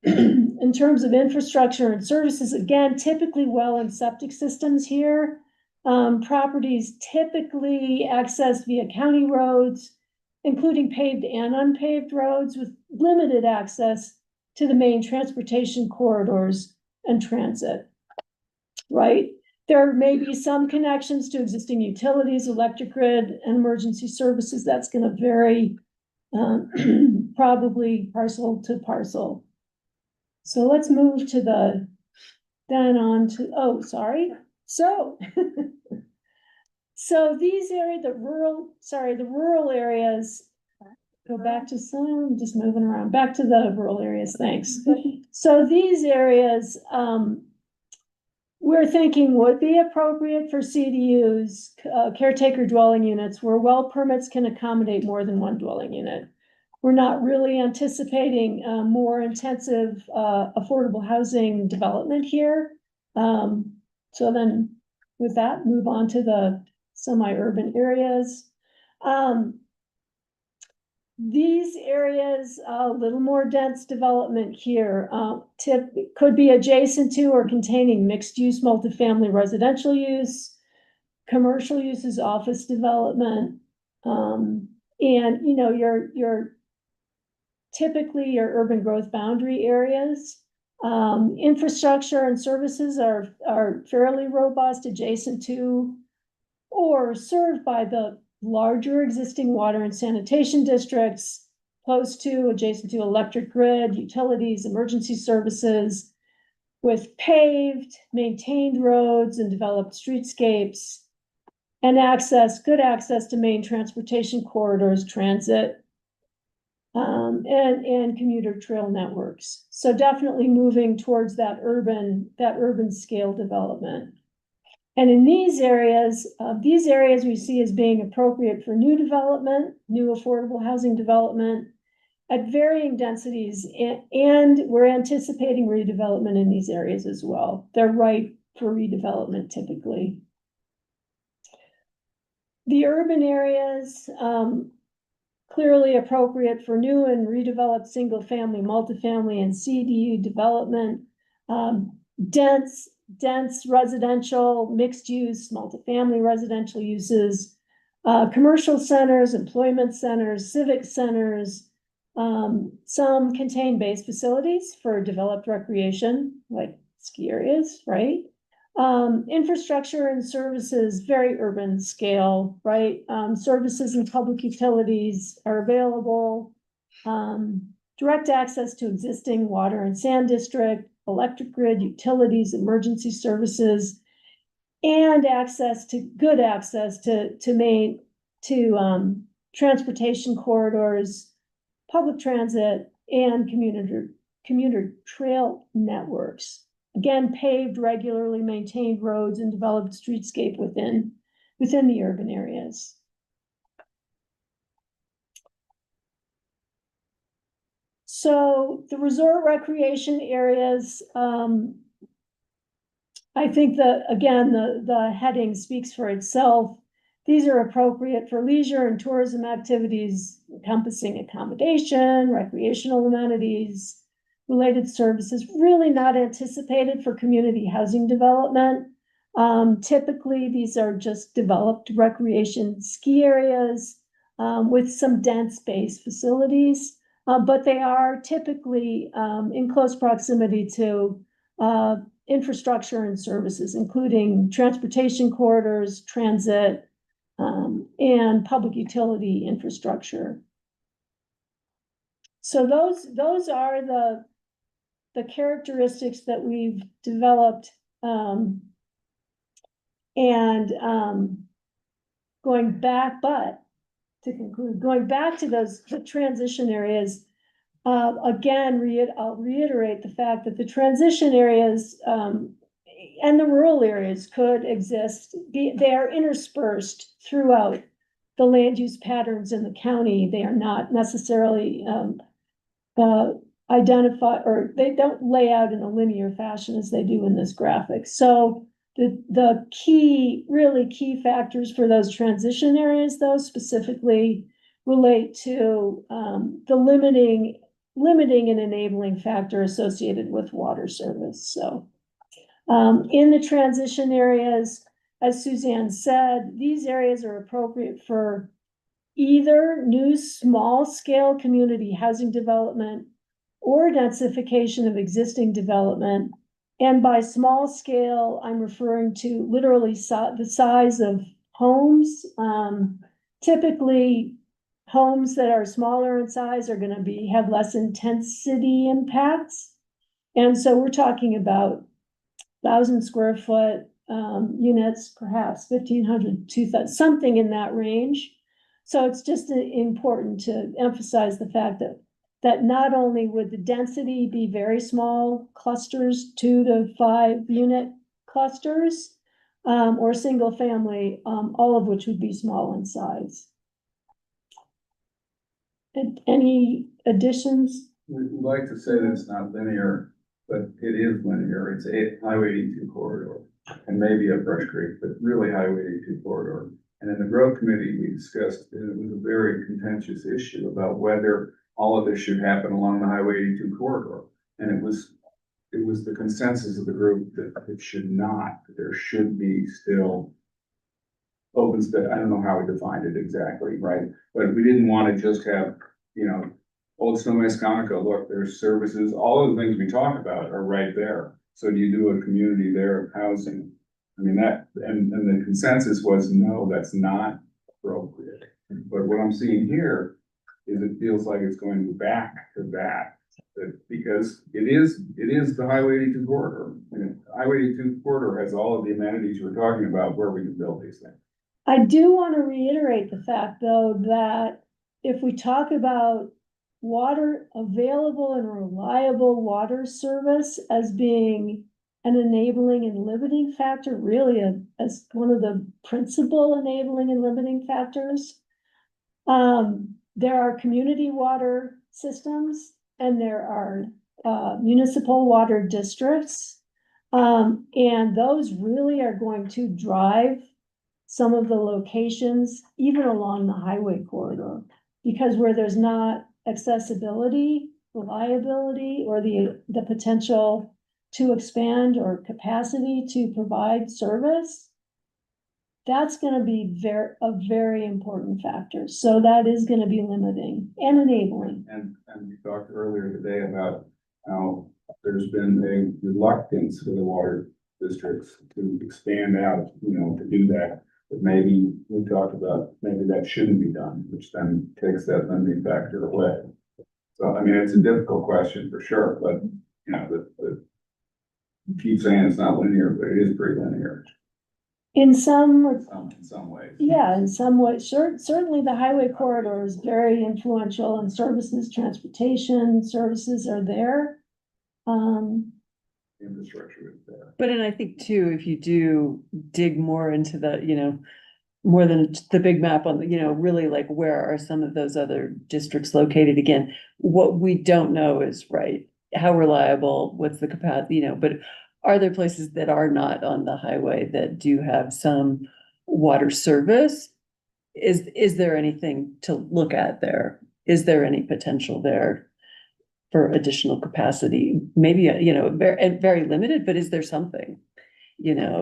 In terms of infrastructure and services, again, typically well and septic systems here. Properties typically accessed via county roads, including paved and unpaved roads with limited access to the main transportation corridors and transit, right? There may be some connections to existing utilities, electric grid, and emergency services. That's going to vary probably parcel to parcel. So let's move to the, then on to, oh, sorry. So, so these areas, the rural areas, go back to some, just moving around, back to the rural areas, thanks. So these areas, we're thinking would be appropriate for CDUs, caretaker dwelling units, where well permits can accommodate more than one dwelling unit. We're not really anticipating more intensive affordable housing development here. So then with that, move on to the semi-urban areas. These areas, a little more dense development here, could be adjacent to or containing mixed-use multifamily residential use, commercial uses, office development, and you know your typically your urban growth boundary areas. Infrastructure and services are fairly robust, adjacent to or served by the larger existing water and sanitation districts, close to, adjacent to electric grid, utilities, emergency services, with paved, maintained roads and developed streetscapes, and good access to main transportation corridors, transit, and commuter trail networks. So definitely moving towards that urban scale development. And in these areas we see as being appropriate for new development, new affordable housing development at varying densities, and we're anticipating redevelopment in these areas as well. They're ripe for redevelopment typically. The urban areas, clearly appropriate for new and redeveloped single-family, multifamily, and CDU development. Dense residential, mixed-use, multifamily residential uses, commercial centers, employment centers, civic centers. Some contain base facilities for developed recreation, like ski areas, right? Infrastructure and services, very urban scale, right? Services and public utilities are available. Direct access to existing water and sand district, electric grid, utilities, emergency services, and good access to transportation corridors, public transit, and commuter trail networks. Again, paved, regularly maintained roads and developed streetscape within the urban areas. So the resort recreation areas, I think the heading speaks for itself. These are appropriate for leisure and tourism activities encompassing accommodation, recreational amenities, related services, really not anticipated for community housing development. Typically, these are just developed recreation ski areas with some dense base facilities. But they are typically in close proximity to infrastructure and services, including transportation corridors, transit, and public utility infrastructure. So those are the characteristics that we've developed, going back, but to conclude, going back to the transition areas, again, I'll reiterate the fact that the transition areas and the rural areas could exist. They are interspersed throughout the land use patterns in the county. They are not necessarily, identify, or they don't lay out in a linear fashion as they do in this graphic. So the key, really key factors for those transition areas, though, specifically relate to, the limiting and enabling factor associated with water service. So, in the transition areas, as Suzanne said, these areas are appropriate for either new small-scale community housing development or densification of existing development. And by small scale, I'm referring to literally the size of homes. Typically, homes that are smaller in size are gonna have less intensity impacts. And so we're talking about 1,000 square foot units, perhaps 1,500, 2,000, something in that range. So it's just important to emphasize the fact that not only would the density be very small clusters, 2 to 5 unit clusters, or single family, all of which would be small in size. And any additions? We'd like to say that it's not linear, but it is linear. It's a Highway 82 corridor and maybe a Brush Creek, but really Highway 82 corridor. And in the growth committee, we discussed, and it was a very contentious issue about whether all of this should happen along the Highway 82 corridor. And it was the consensus of the group that it should not, that there should be still open space. I don't know how we defined it exactly, right? But we didn't want to just have, Old Snowmass Conoco, look, there's services, all of the things we talk about are right there. So do you do a community there of housing? I mean, and the consensus was, no, that's not appropriate. But what I'm seeing here is it feels like it's going back to that because it is the Highway 82 corridor. And Highway 82 corridor has all of the amenities we're talking about where we can build these things. I do want to reiterate the fact, though, that if we talk about water, available and reliable water service as being an enabling and limiting factor, really as one of the principal enabling and limiting factors, there are community water systems and there are municipal water districts. And those really are going to drive some of the locations, even along the highway corridor, because where there's not accessibility, reliability, or the potential to expand or capacity to provide service, that's gonna be a very important factor. So that is gonna be limiting and enabling. And we talked earlier today about how there's been a reluctance for the water districts to expand out, to do that. But maybe we talked about, maybe that shouldn't be done, which then takes that limiting factor away. So, I mean, it's a difficult question for sure, but, keep saying it's not linear, but it is pretty linear In some in some ways. Yeah, in some ways, certainly the highway corridor is very influential and services, transportation services are there. Infrastructure is there. But, and I think too, if you do dig more into the, more than the big map on the, really like where are some of those other districts located again? What we don't know is, right, how reliable, what's the capacity, but are there places that are not on the highway that do have some water service? Is there anything to look at there? Is there any potential there for additional capacity? Maybe, very limited, but is there something?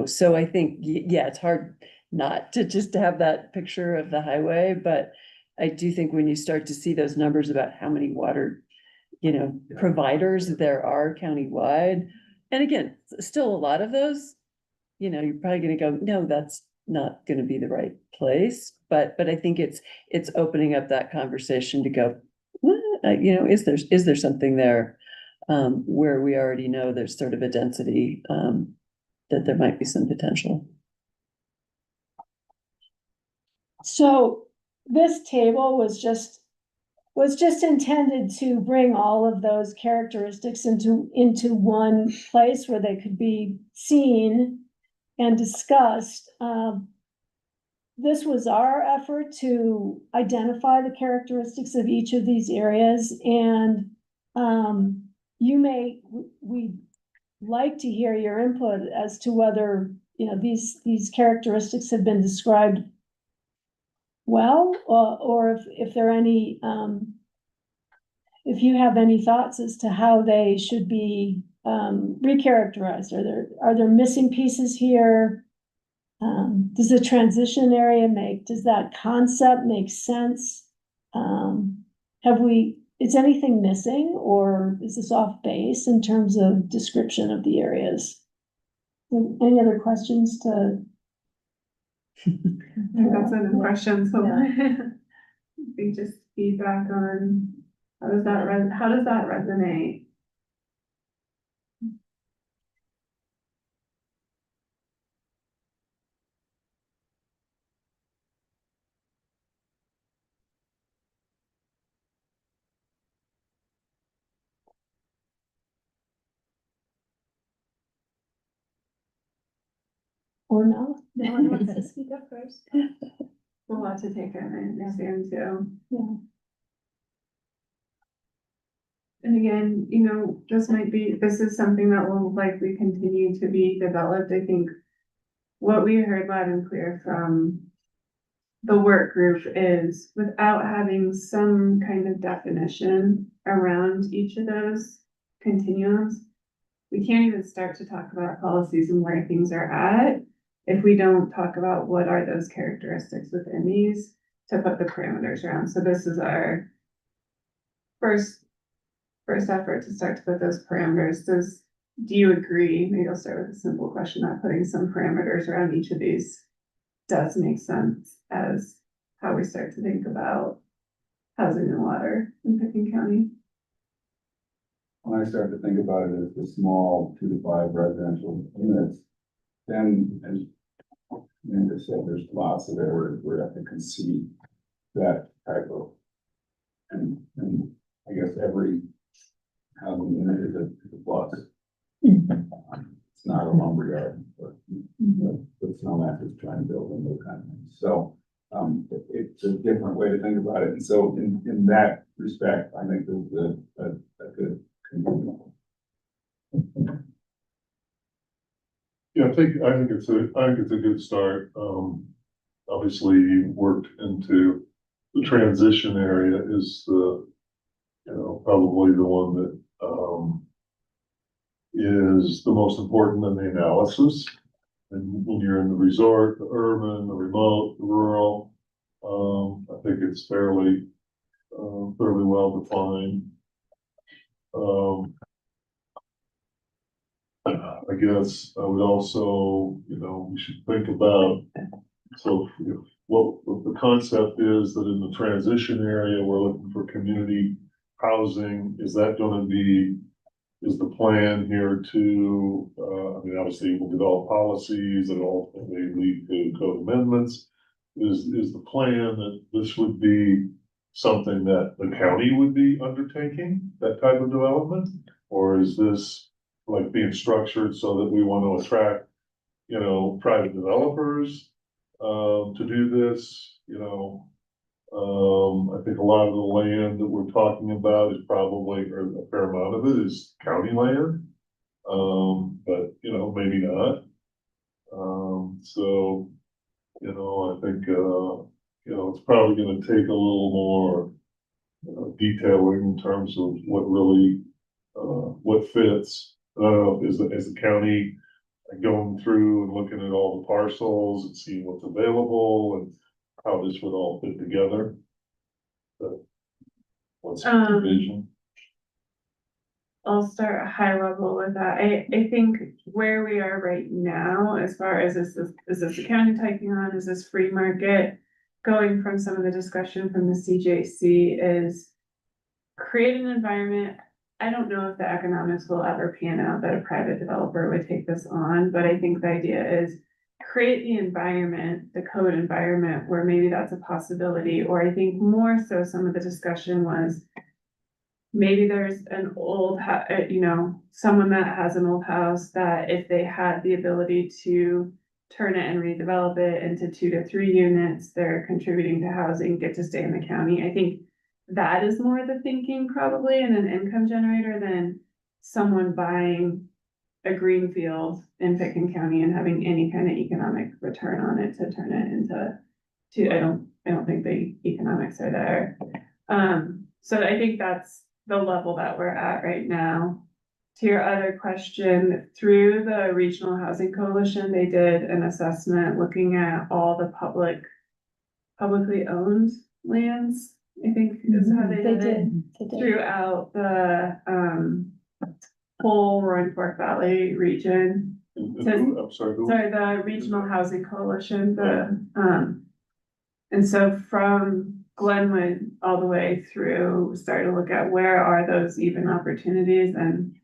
So I think, yeah, it's hard not to just have that picture of the highway, but I do think when you start to see those numbers about how many water, providers there are countywide, and again, still a lot of those, you're probably gonna go, no, that's not gonna be the right place, but I think it's opening up that conversation to go, is there something there, where we already know there's sort of a density, that there might be some potential. So this table was just intended to bring all of those characteristics into one place where they could be seen and discussed. this was our effort to identify the characteristics of each of these areas, and we'd like to hear your input as to whether, you know, these characteristics have been described well, or if there are any, if you have any thoughts as to how they should be recharacterized. Are there missing pieces here? Does the transition area does that concept make sense? Is anything missing, or is this off base in terms of description of the areas? Any other questions to? I think that's an impression, so I think just feedback on how does that resonate? Or not? No one wants to speak up first. A lot to take in, I understand too. Yeah. And again, you know, this is something that will likely continue to be developed. I think what we heard loud and clear from the work group is without having some kind of definition around each of those continuums, we can't even start to talk about policies and where things are at if we don't talk about what are those characteristics within these to put the parameters around. So this is our first effort to start to put those parameters. Do you agree? Maybe I'll start with a simple question, that putting some parameters around each of these does make sense as how we start to think about housing and water in Pickens County. When I start to think about it as the small 2 to 5 residential units, then, as Amanda said, there's lots of areas where I can see that type of, and I guess every housing unit is a plus. It's not a lumberyard, but Snowmass is trying to build in those kind of things. So it's a different way to think about it. And so in that respect, I think there's a good conclusion. Yeah, I think it's a good start. Obviously you worked into the transition area is probably the one that, is the most important in the analysis. And when you're in the resort, the urban, the remote, the rural, I think it's fairly well defined. I guess I would also, we should think about, so what the concept is that in the transition area, we're looking for community housing. Is the plan here to, obviously we'll develop policies that ultimately lead to code amendments. Is the plan that this would be something that the county would be undertaking, that type of development? Or is this like being structured so that we want to attract, private developers, to do this, I think a lot of the land that we're talking about is probably, or a fair amount of it is county land. But, maybe not. So, I think, it's probably gonna take a little more detailing in terms of what really, what fits. I don't know, is the county going through and looking at all the parcels and seeing what's available and how this would all fit together? But what's the vision? I'll start high level with that. I think where we are right now, as far as is this the county taking on, is this free market? Going from some of the discussion from the CJC is create an environment. I don't know if the economics will ever pan out that a private developer would take this on, but I think the idea is create the environment, the code environment where maybe that's a possibility. Or I think more so some of the discussion was maybe there's an old, someone that has an old house that if they had the ability to turn it and redevelop it into 2 to 3 units, they're contributing to housing, get to stay in the county. I think that is more the thinking probably, and an income generator than someone buying a greenfield in Picken County and having any kind of economic return on it to turn it into, I don't think the economics are there. So I think that's the level that we're at right now. To your other question, through the Regional Housing Coalition, they did an assessment looking at all the publicly owned lands, I think is how they They did it, did. throughout the, whole Roaring Fork Valley region. And who, I'm sorry, who? Sorry, the Regional Housing Coalition, and so from Glenwood all the way through, started to look at where are those even opportunities and,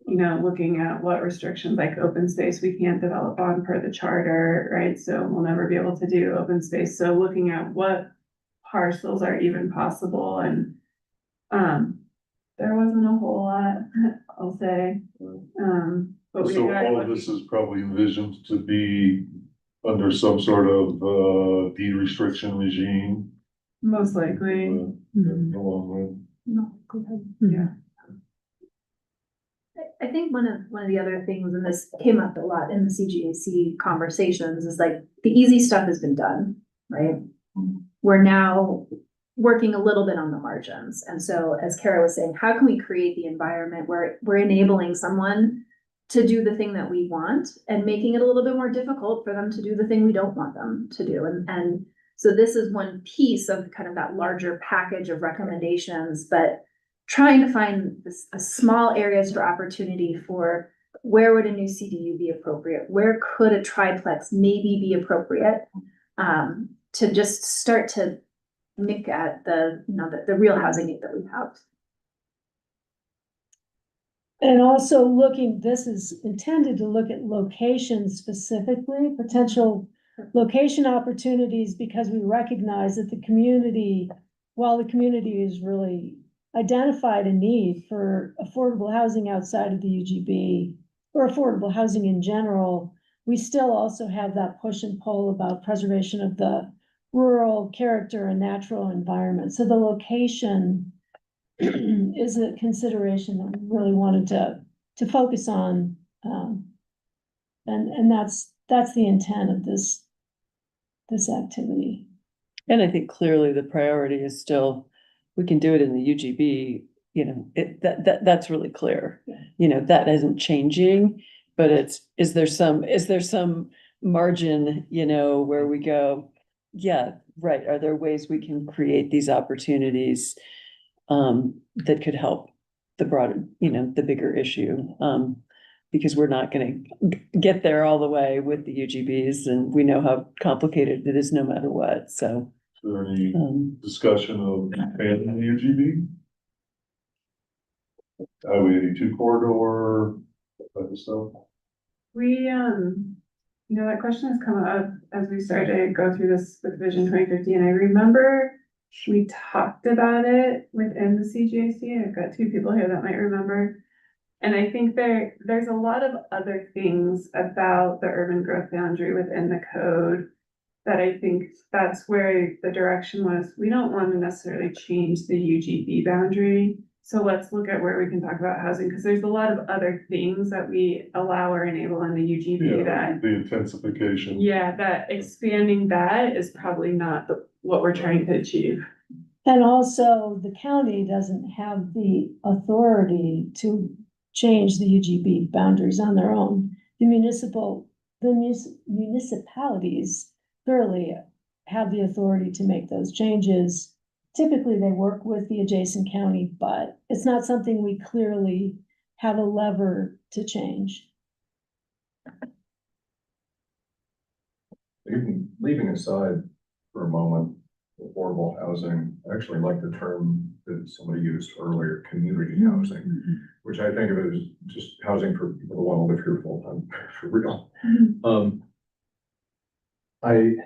you know, looking at what restrictions like open space we can't develop on per the charter, right? So we'll never be able to do open space. So looking at what parcels are even possible and, there wasn't a whole lot, I'll say. But we So got all of this is probably envisioned to be under some sort of deed restriction regime. most likely. Along No, go ahead. Yeah. I think one of the other things, and this came up a lot in the CGAC conversations, is like the easy stuff has been done, right? We're now working a little bit on the margins. And so as Kara was saying, how can we create the environment where we're enabling someone to do the thing that we want and making it a little bit more difficult for them to do the thing we don't want them to do? And so this is one piece of kind of that larger package of recommendations, but trying to find small areas for opportunity for where would a new CDU be appropriate? Where could a triplex maybe be appropriate? To just start to look at the real housing need that we have. And also looking, this is intended to look at locations specifically, potential location opportunities, because we recognize that the community, while the community is really identified a need for affordable housing outside of the UGB or affordable housing in general, we still also have that push and pull about preservation of the rural character and natural environment. So the location is a consideration that we really wanted to focus on. And that's the intent of this activity. And I think clearly the priority is still, we can do it in the UGB, you know, that's really clear. Yeah. You know, that isn't changing, but is there some margin, you know, where we go, yeah, right, are there ways we can create these opportunities that could help the broader, you know, the bigger issue? Because we're not gonna get there all the way with the UGBs, and we know how complicated it is no matter what, so. Is there any discussion of expanding the UGB? Highway 82 corridor, that type of stuff? We, you know, that question has come up as we started to go through this with Vision 2050, and I remember we talked about it within the CGAC. I've got 2 people here that might remember. And I think there's a lot of other things about the urban growth boundary within the code that I think that's where the direction was. We don't want to necessarily change the UGB boundary. So let's look at where we can talk about housing, because there's a lot of other things that we allow or enable in the UGB Yeah, that, the intensification. yeah, that expanding that is probably not what we're trying to achieve. And also, the county doesn't have the authority to change the UGB boundaries on their own. The municipalities clearly have the authority to make those changes. Typically, they work with the adjacent county, but it's not something we clearly have a lever to change. Even leaving aside for a moment affordable housing, I actually like the term that somebody used earlier, community housing, which I think of it as just housing for people who want to live here full time, for real. I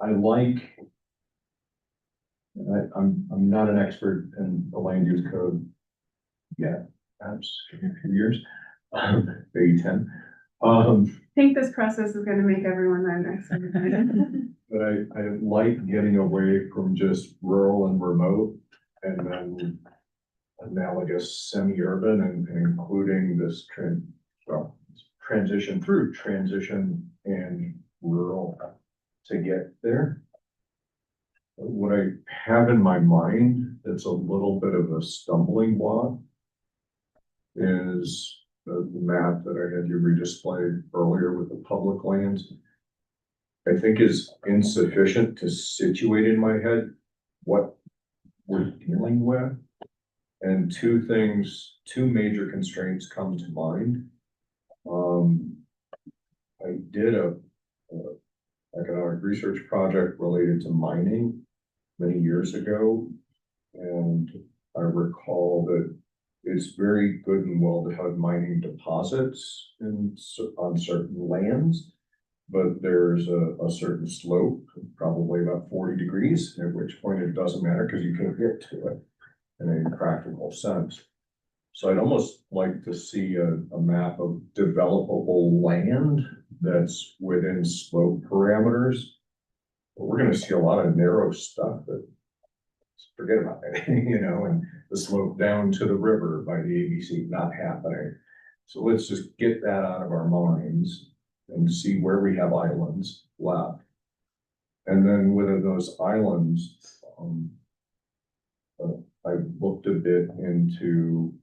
like, I'm not an expert in the land use code yet, perhaps in a few years, maybe 10. I think this process is gonna make everyone learn next time. But I like getting away from just rural and remote and then analogous semi-urban and including this transition through transition and rural to get there. What I have in my mind that's a little bit of a stumbling block is the map that I had you redisplayed earlier with the public lands. I think is insufficient to situate in my head what we're dealing with. And two major constraints come to mind. I did a economic research project related to mining many years ago. And I recall that it's very good and well to have mining deposits on certain lands. But there's a certain slope, probably about 40 degrees, at which point it doesn't matter because you can't get to it in a practical sense. So I'd almost like to see a map of developable land that's within slope parameters. But we're gonna see a lot of narrow stuff that, forget about it, and the slope down to the river by the ABC, not happening. So let's just get that out of our minds and see where we have islands left. And then within those islands, I looked a bit into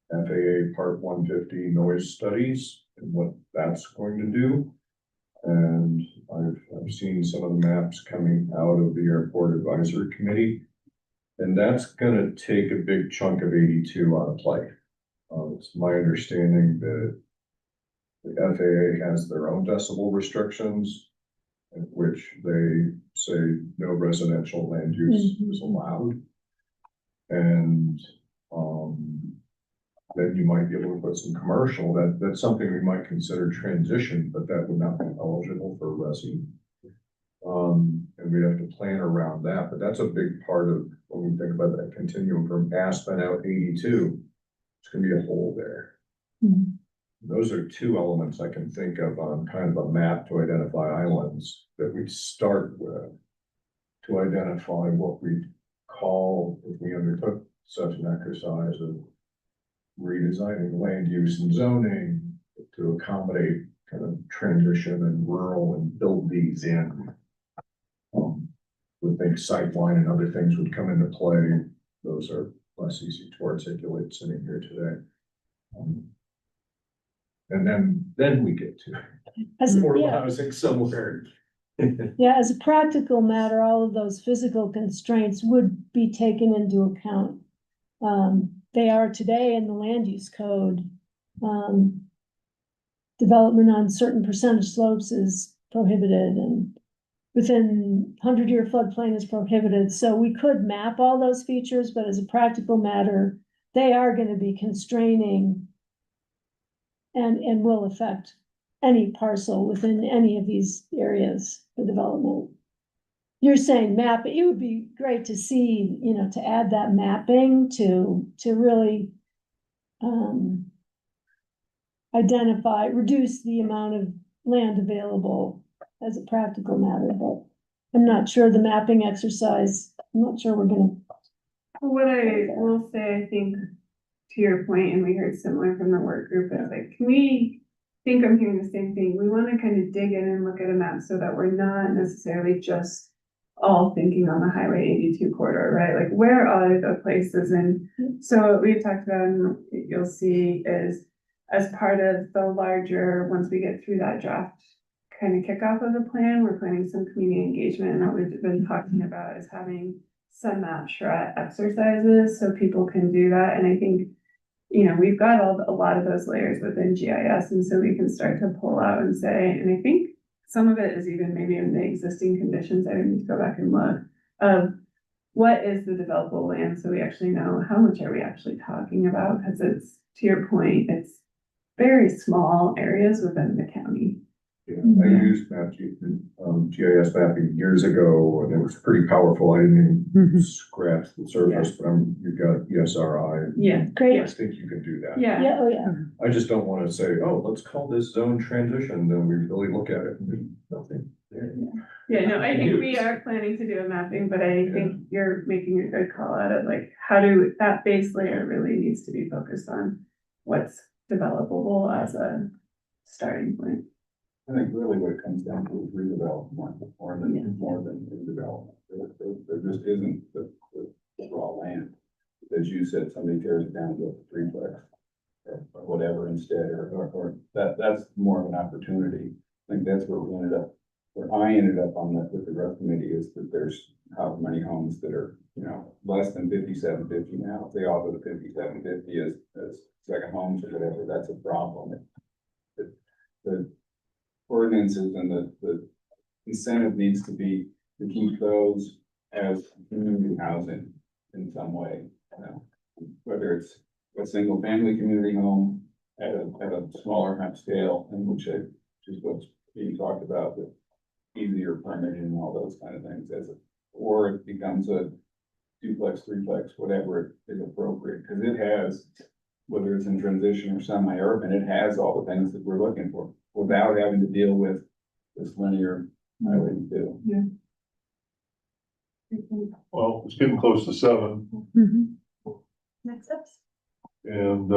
FAA Part 150 noise studies and what that's going to do. And I've seen some of the maps coming out of the Airport Advisory Committee. And that's gonna take a big chunk of 82 out of play. It's my understanding that the FAA has their own decibel restrictions, in which they say no residential land use is allowed. And then you might be able to put some commercial, that's something we might consider transition, but that would not be eligible for resi. And we'd have to plan around that, but that's a big part of when we think about that continuum from Aspen out 82, it's gonna be a hole there. Those are two elements I can think of on kind of a map to identify islands that we start with to identify what we call, if we undertook such an exercise of redesigning land use and zoning to accommodate kind of transition and rural and build these in. Would think sightline and other things would come into play. Those are less easy to articulate sitting here today. And then we get to affordable housing somewhere. Yeah, as a practical matter, all of those physical constraints would be taken into account. They are today in the land use code. Development on certain percentage slopes is prohibited and within 100-year floodplain is prohibited. So we could map all those features, but as a practical matter, they are going to be constraining and will affect any parcel within any of these areas for development. You're saying map, it would be great to see, to add that mapping to really identify, reduce the amount of land available as a practical matter, but I'm not sure the mapping exercise, I'm not sure we're gonna. What I will say, I think, to your point, and we heard similar from the work group, is like, can we think I'm hearing the same thing? We want to kind of dig in and look at a map so that we're not necessarily just all thinking on the Highway 82 corridor, right? Like, where are the places? And so what we've talked about, and you'll see, is as part of the larger, once we get through that draft kind of kickoff of the plan, we're planning some community engagement, and what we've been talking about is having some map charrette exercises so people can do that. And I think, we've got a lot of those layers within GIS, and so we can start to pull out and say, and I think some of it is even maybe in the existing conditions. I need to go back and look of what is the developable land, so we actually know how much are we actually talking about, because it's, to your point, it's very small areas within the county. Yeah, I used GIS mapping years ago, and it was pretty powerful. I didn't even Mhm. scratch the surface, but you've got ESRI. Yeah, I Great, think you can do that. yeah. yeah, oh, yeah. I just don't wanna say, oh, let's call this zone transition, then we really look at it and there's nothing there. Yeah, no, I think we are planning to do a mapping, but I think you're making a good call out of like, that base layer really needs to be focused on what's developable as a starting point. I think really what it comes down to is redevelopment more than new development. There just isn't the raw land. As you said, somebody tears it down to a threeplex or whatever instead, or that's more of an opportunity. I think that's where I ended up with the growth committee is that there's how many homes that are, less than 5750 now. If they offer the 5750 as second homes or whatever, that's a problem. The ordinances and the incentive needs to be to keep those as community housing in some way, whether it's a single family community home at a smaller scale, and which is what's being talked about, the easier permitting and all those kind of things, or it becomes a duplex, threeplex, whatever is appropriate, because it has, whether it's in transition or semi-urban, it has all the things that we're looking for without having to deal with this linear highway too. Well, it's getting close to 7, Mhm. Next steps. and,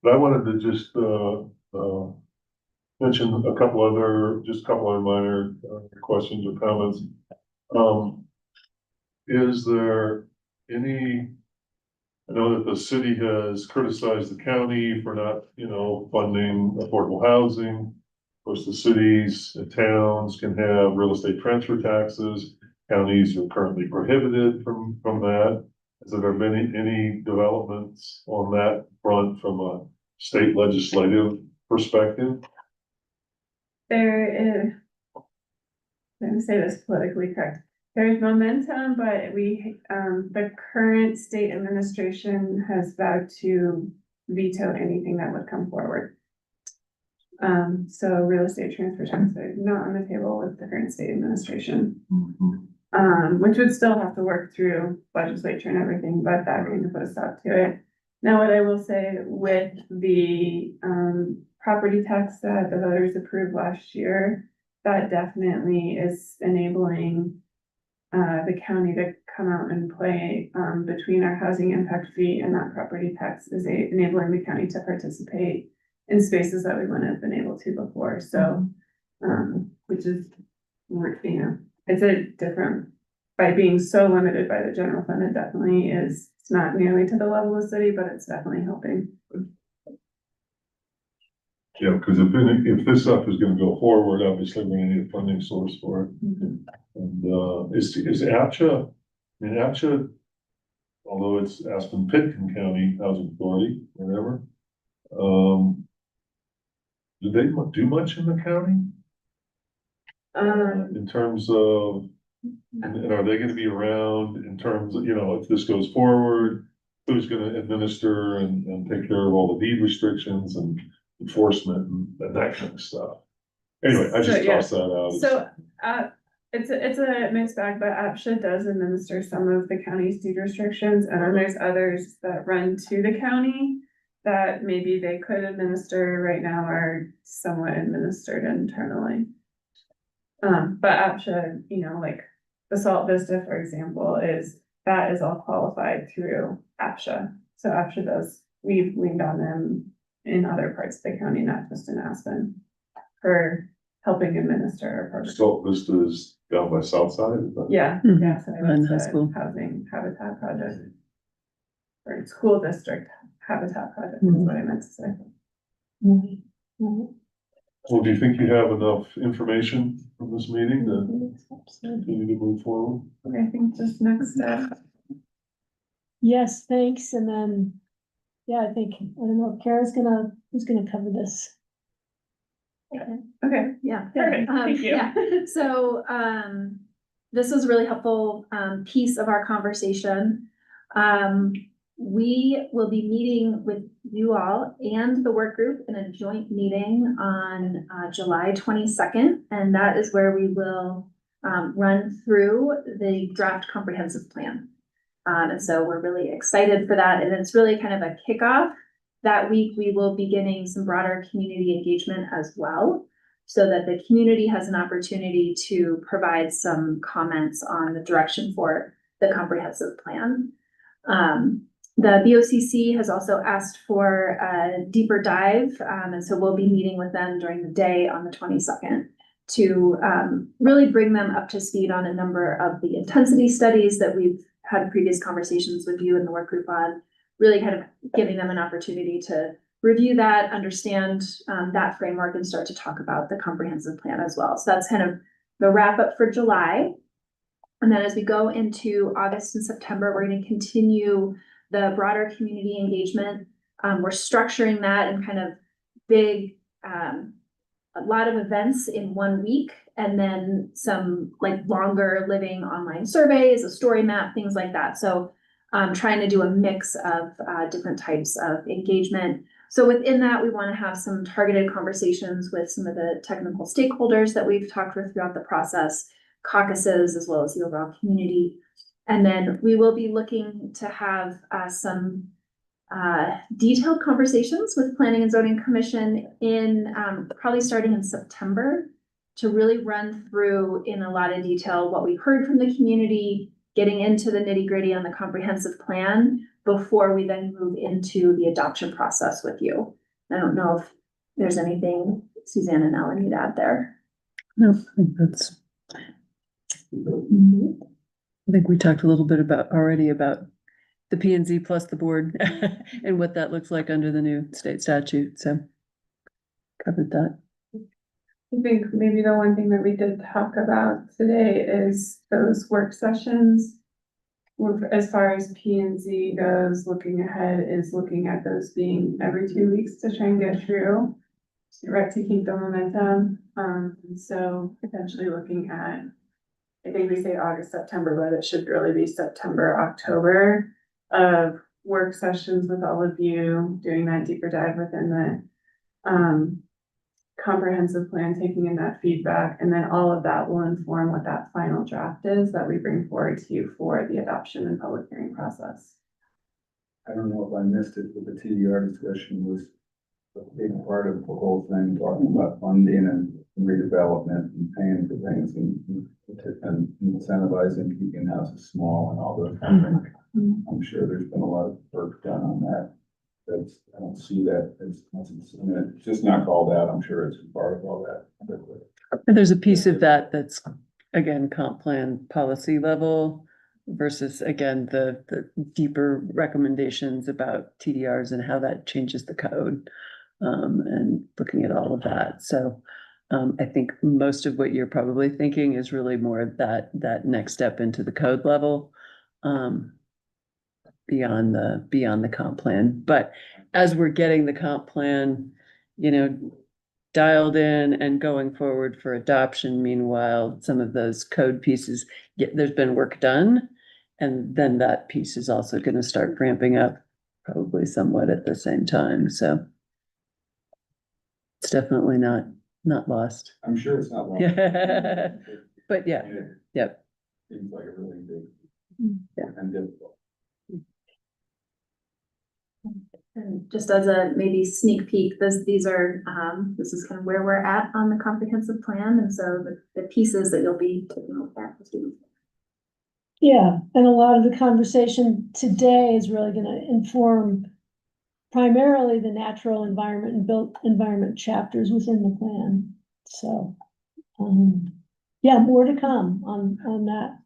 but I wanted to just, mention a couple other minor questions or comments. Is there any, I know that the city has criticized the county for not, funding affordable housing. Of course, the cities and towns can have real estate transfer taxes. Counties are currently prohibited from that. Has there been any developments on that front from a state legislative perspective? There is, let me say this politically correct. There's momentum, but the current state administration has vowed to veto anything that would come forward. So real estate transfer tax is not on the table with the current state administration. Which would still have to work through legislature and everything, but that kind of put a stop to it. Now, what I will say with the, property tax that the voters approved last year, that definitely is enabling the county to come out and play between our housing impact fee and that property tax is enabling the county to participate in spaces that we wouldn't have been able to before. So, which is, it's a different, by being so limited by the general fund, it definitely is, it's not nearly to the level of the city, but it's definitely helping. Yeah, because if this stuff is gonna go forward, obviously we're gonna need a funding source for it. And, is APSHA, APSHA, although it's Aspen-Pitkin County Housing Authority, whatever, do they do much in the county in terms of, and are they gonna be around in terms of, if this goes forward, who's gonna administer and take care of all the deed restrictions and enforcement and that kind of stuff? Anyway, I just tossed that out. So, it's a mixed bag, but APSHA does administer some of the county's deed restrictions, and then there's others that run to the county that maybe they could administer right now are somewhat administered internally. But APSHA, like the Salt Vista, for example, is all qualified through APSHA. So APSHA we've leaned on them in other parts of the county, not just in Aspen, for helping administer our program. Salt Vista is down by South Side, is that? Yeah, Mhm. yeah, so And it's high school. a housing habitat project. Or school district habitat project is Mhm. what I meant to say. Well, do you think you have enough information from this meeting to continue to move forward? I think just next step. Yes, thanks, and then, yeah, I don't know, who's gonna cover this? Okay, Yeah. perfect, thank you. Yeah, so, this was a really helpful, piece of our conversation. we will be meeting with you all and the work group in a joint meeting on July 22nd. And that is where we will run through the draft comprehensive plan. And so we're really excited for that. And it's really kind of a kickoff. That week, we will be getting some broader community engagement as well, so that the community has an opportunity to provide some comments on the direction for the comprehensive plan. The BOCC has also asked for a deeper dive, and so we'll be meeting with them during the day on the 22nd to really bring them up to speed on a number of the intensity studies that we've had previous conversations with you in the work group on, really kind of giving them an opportunity to review that, understand that framework, and start to talk about the comprehensive plan as well. So that's kind of the wrap up for July. And then as we go into August and September, we're going to continue the broader community engagement. We're structuring that in kind of big, a lot of events in 1 week, and then some like longer living online surveys, a story map, things like that. So trying to do a mix of different types of engagement. So within that, we want to have some targeted conversations with some of the technical stakeholders that we've talked with throughout the process, caucuses, as well as the overall community. And then we will be looking to have some detailed conversations with Planning and Zoning Commission in probably starting in September, to really run through in a lot of detail what we've heard from the community, getting into the nitty-gritty on the comprehensive plan before we then move into the adoption process with you. I don't know if there's anything Suzanne and Ellen need to add there. No, I think that's. I think we talked a little bit about the P and Z plus the board and what that looks like under the new state statute. So covered that. I think maybe the one thing that we did talk about today is those work sessions. As far as P and Z goes, looking ahead is looking at those being every 2 weeks to try and get through, right, to keep the momentum. So potentially looking at, I think we say August, September, but it should really be September, October of work sessions with all of you, doing that deeper dive within the comprehensive plan, taking in that feedback, and then all of that will inform what that final draft is that we bring forward to you for the adoption and public hearing process. I don't know if I missed it, but the TDR discussion was a big part of the whole thing, talking about funding and redevelopment and paying for things and incentivizing keeping houses small and all those kind of things. I'm sure there's been a lot of work done on that. I don't see that as, I mean, it's just not called out. I'm sure it's part of all that. And there's a piece of that that's, again, comp plan policy level versus, again, the deeper recommendations about TDRs and how that changes the code, and looking at all of that. So I think most of what you're probably thinking is really more that next step into the code level, beyond the comp plan. But as we're getting the comp plan, dialed in and going forward for adoption, meanwhile, some of those code pieces, there's been work done. And then that piece is also going to start ramping up probably somewhat at the same time. So it's definitely not lost. I'm sure it's not long. But yeah, yep. Seems like a really big Yeah. and difficult. And just as a maybe sneak peek, this is kind of where we're at on the comprehensive plan. And so the pieces that you'll be taking a look at. Yeah, and a lot of the conversation today is really gonna inform primarily the natural environment and built environment chapters within the plan. So, yeah, more to come on that.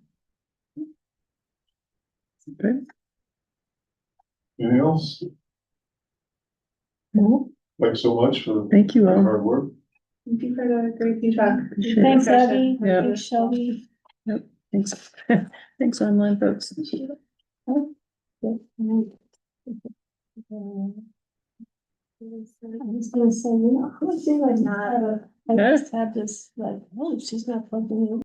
Okay. Anything else? No? Thanks so much for Thank you your all. hard work. Thank you for the great feedback. Appreciate it. Thanks, Discussion. Abby. Yeah. Thanks, Shelby. Thanks. Thanks, online folks. I was gonna say, how much do I not, I just had this, like, oh, she's not plugged in.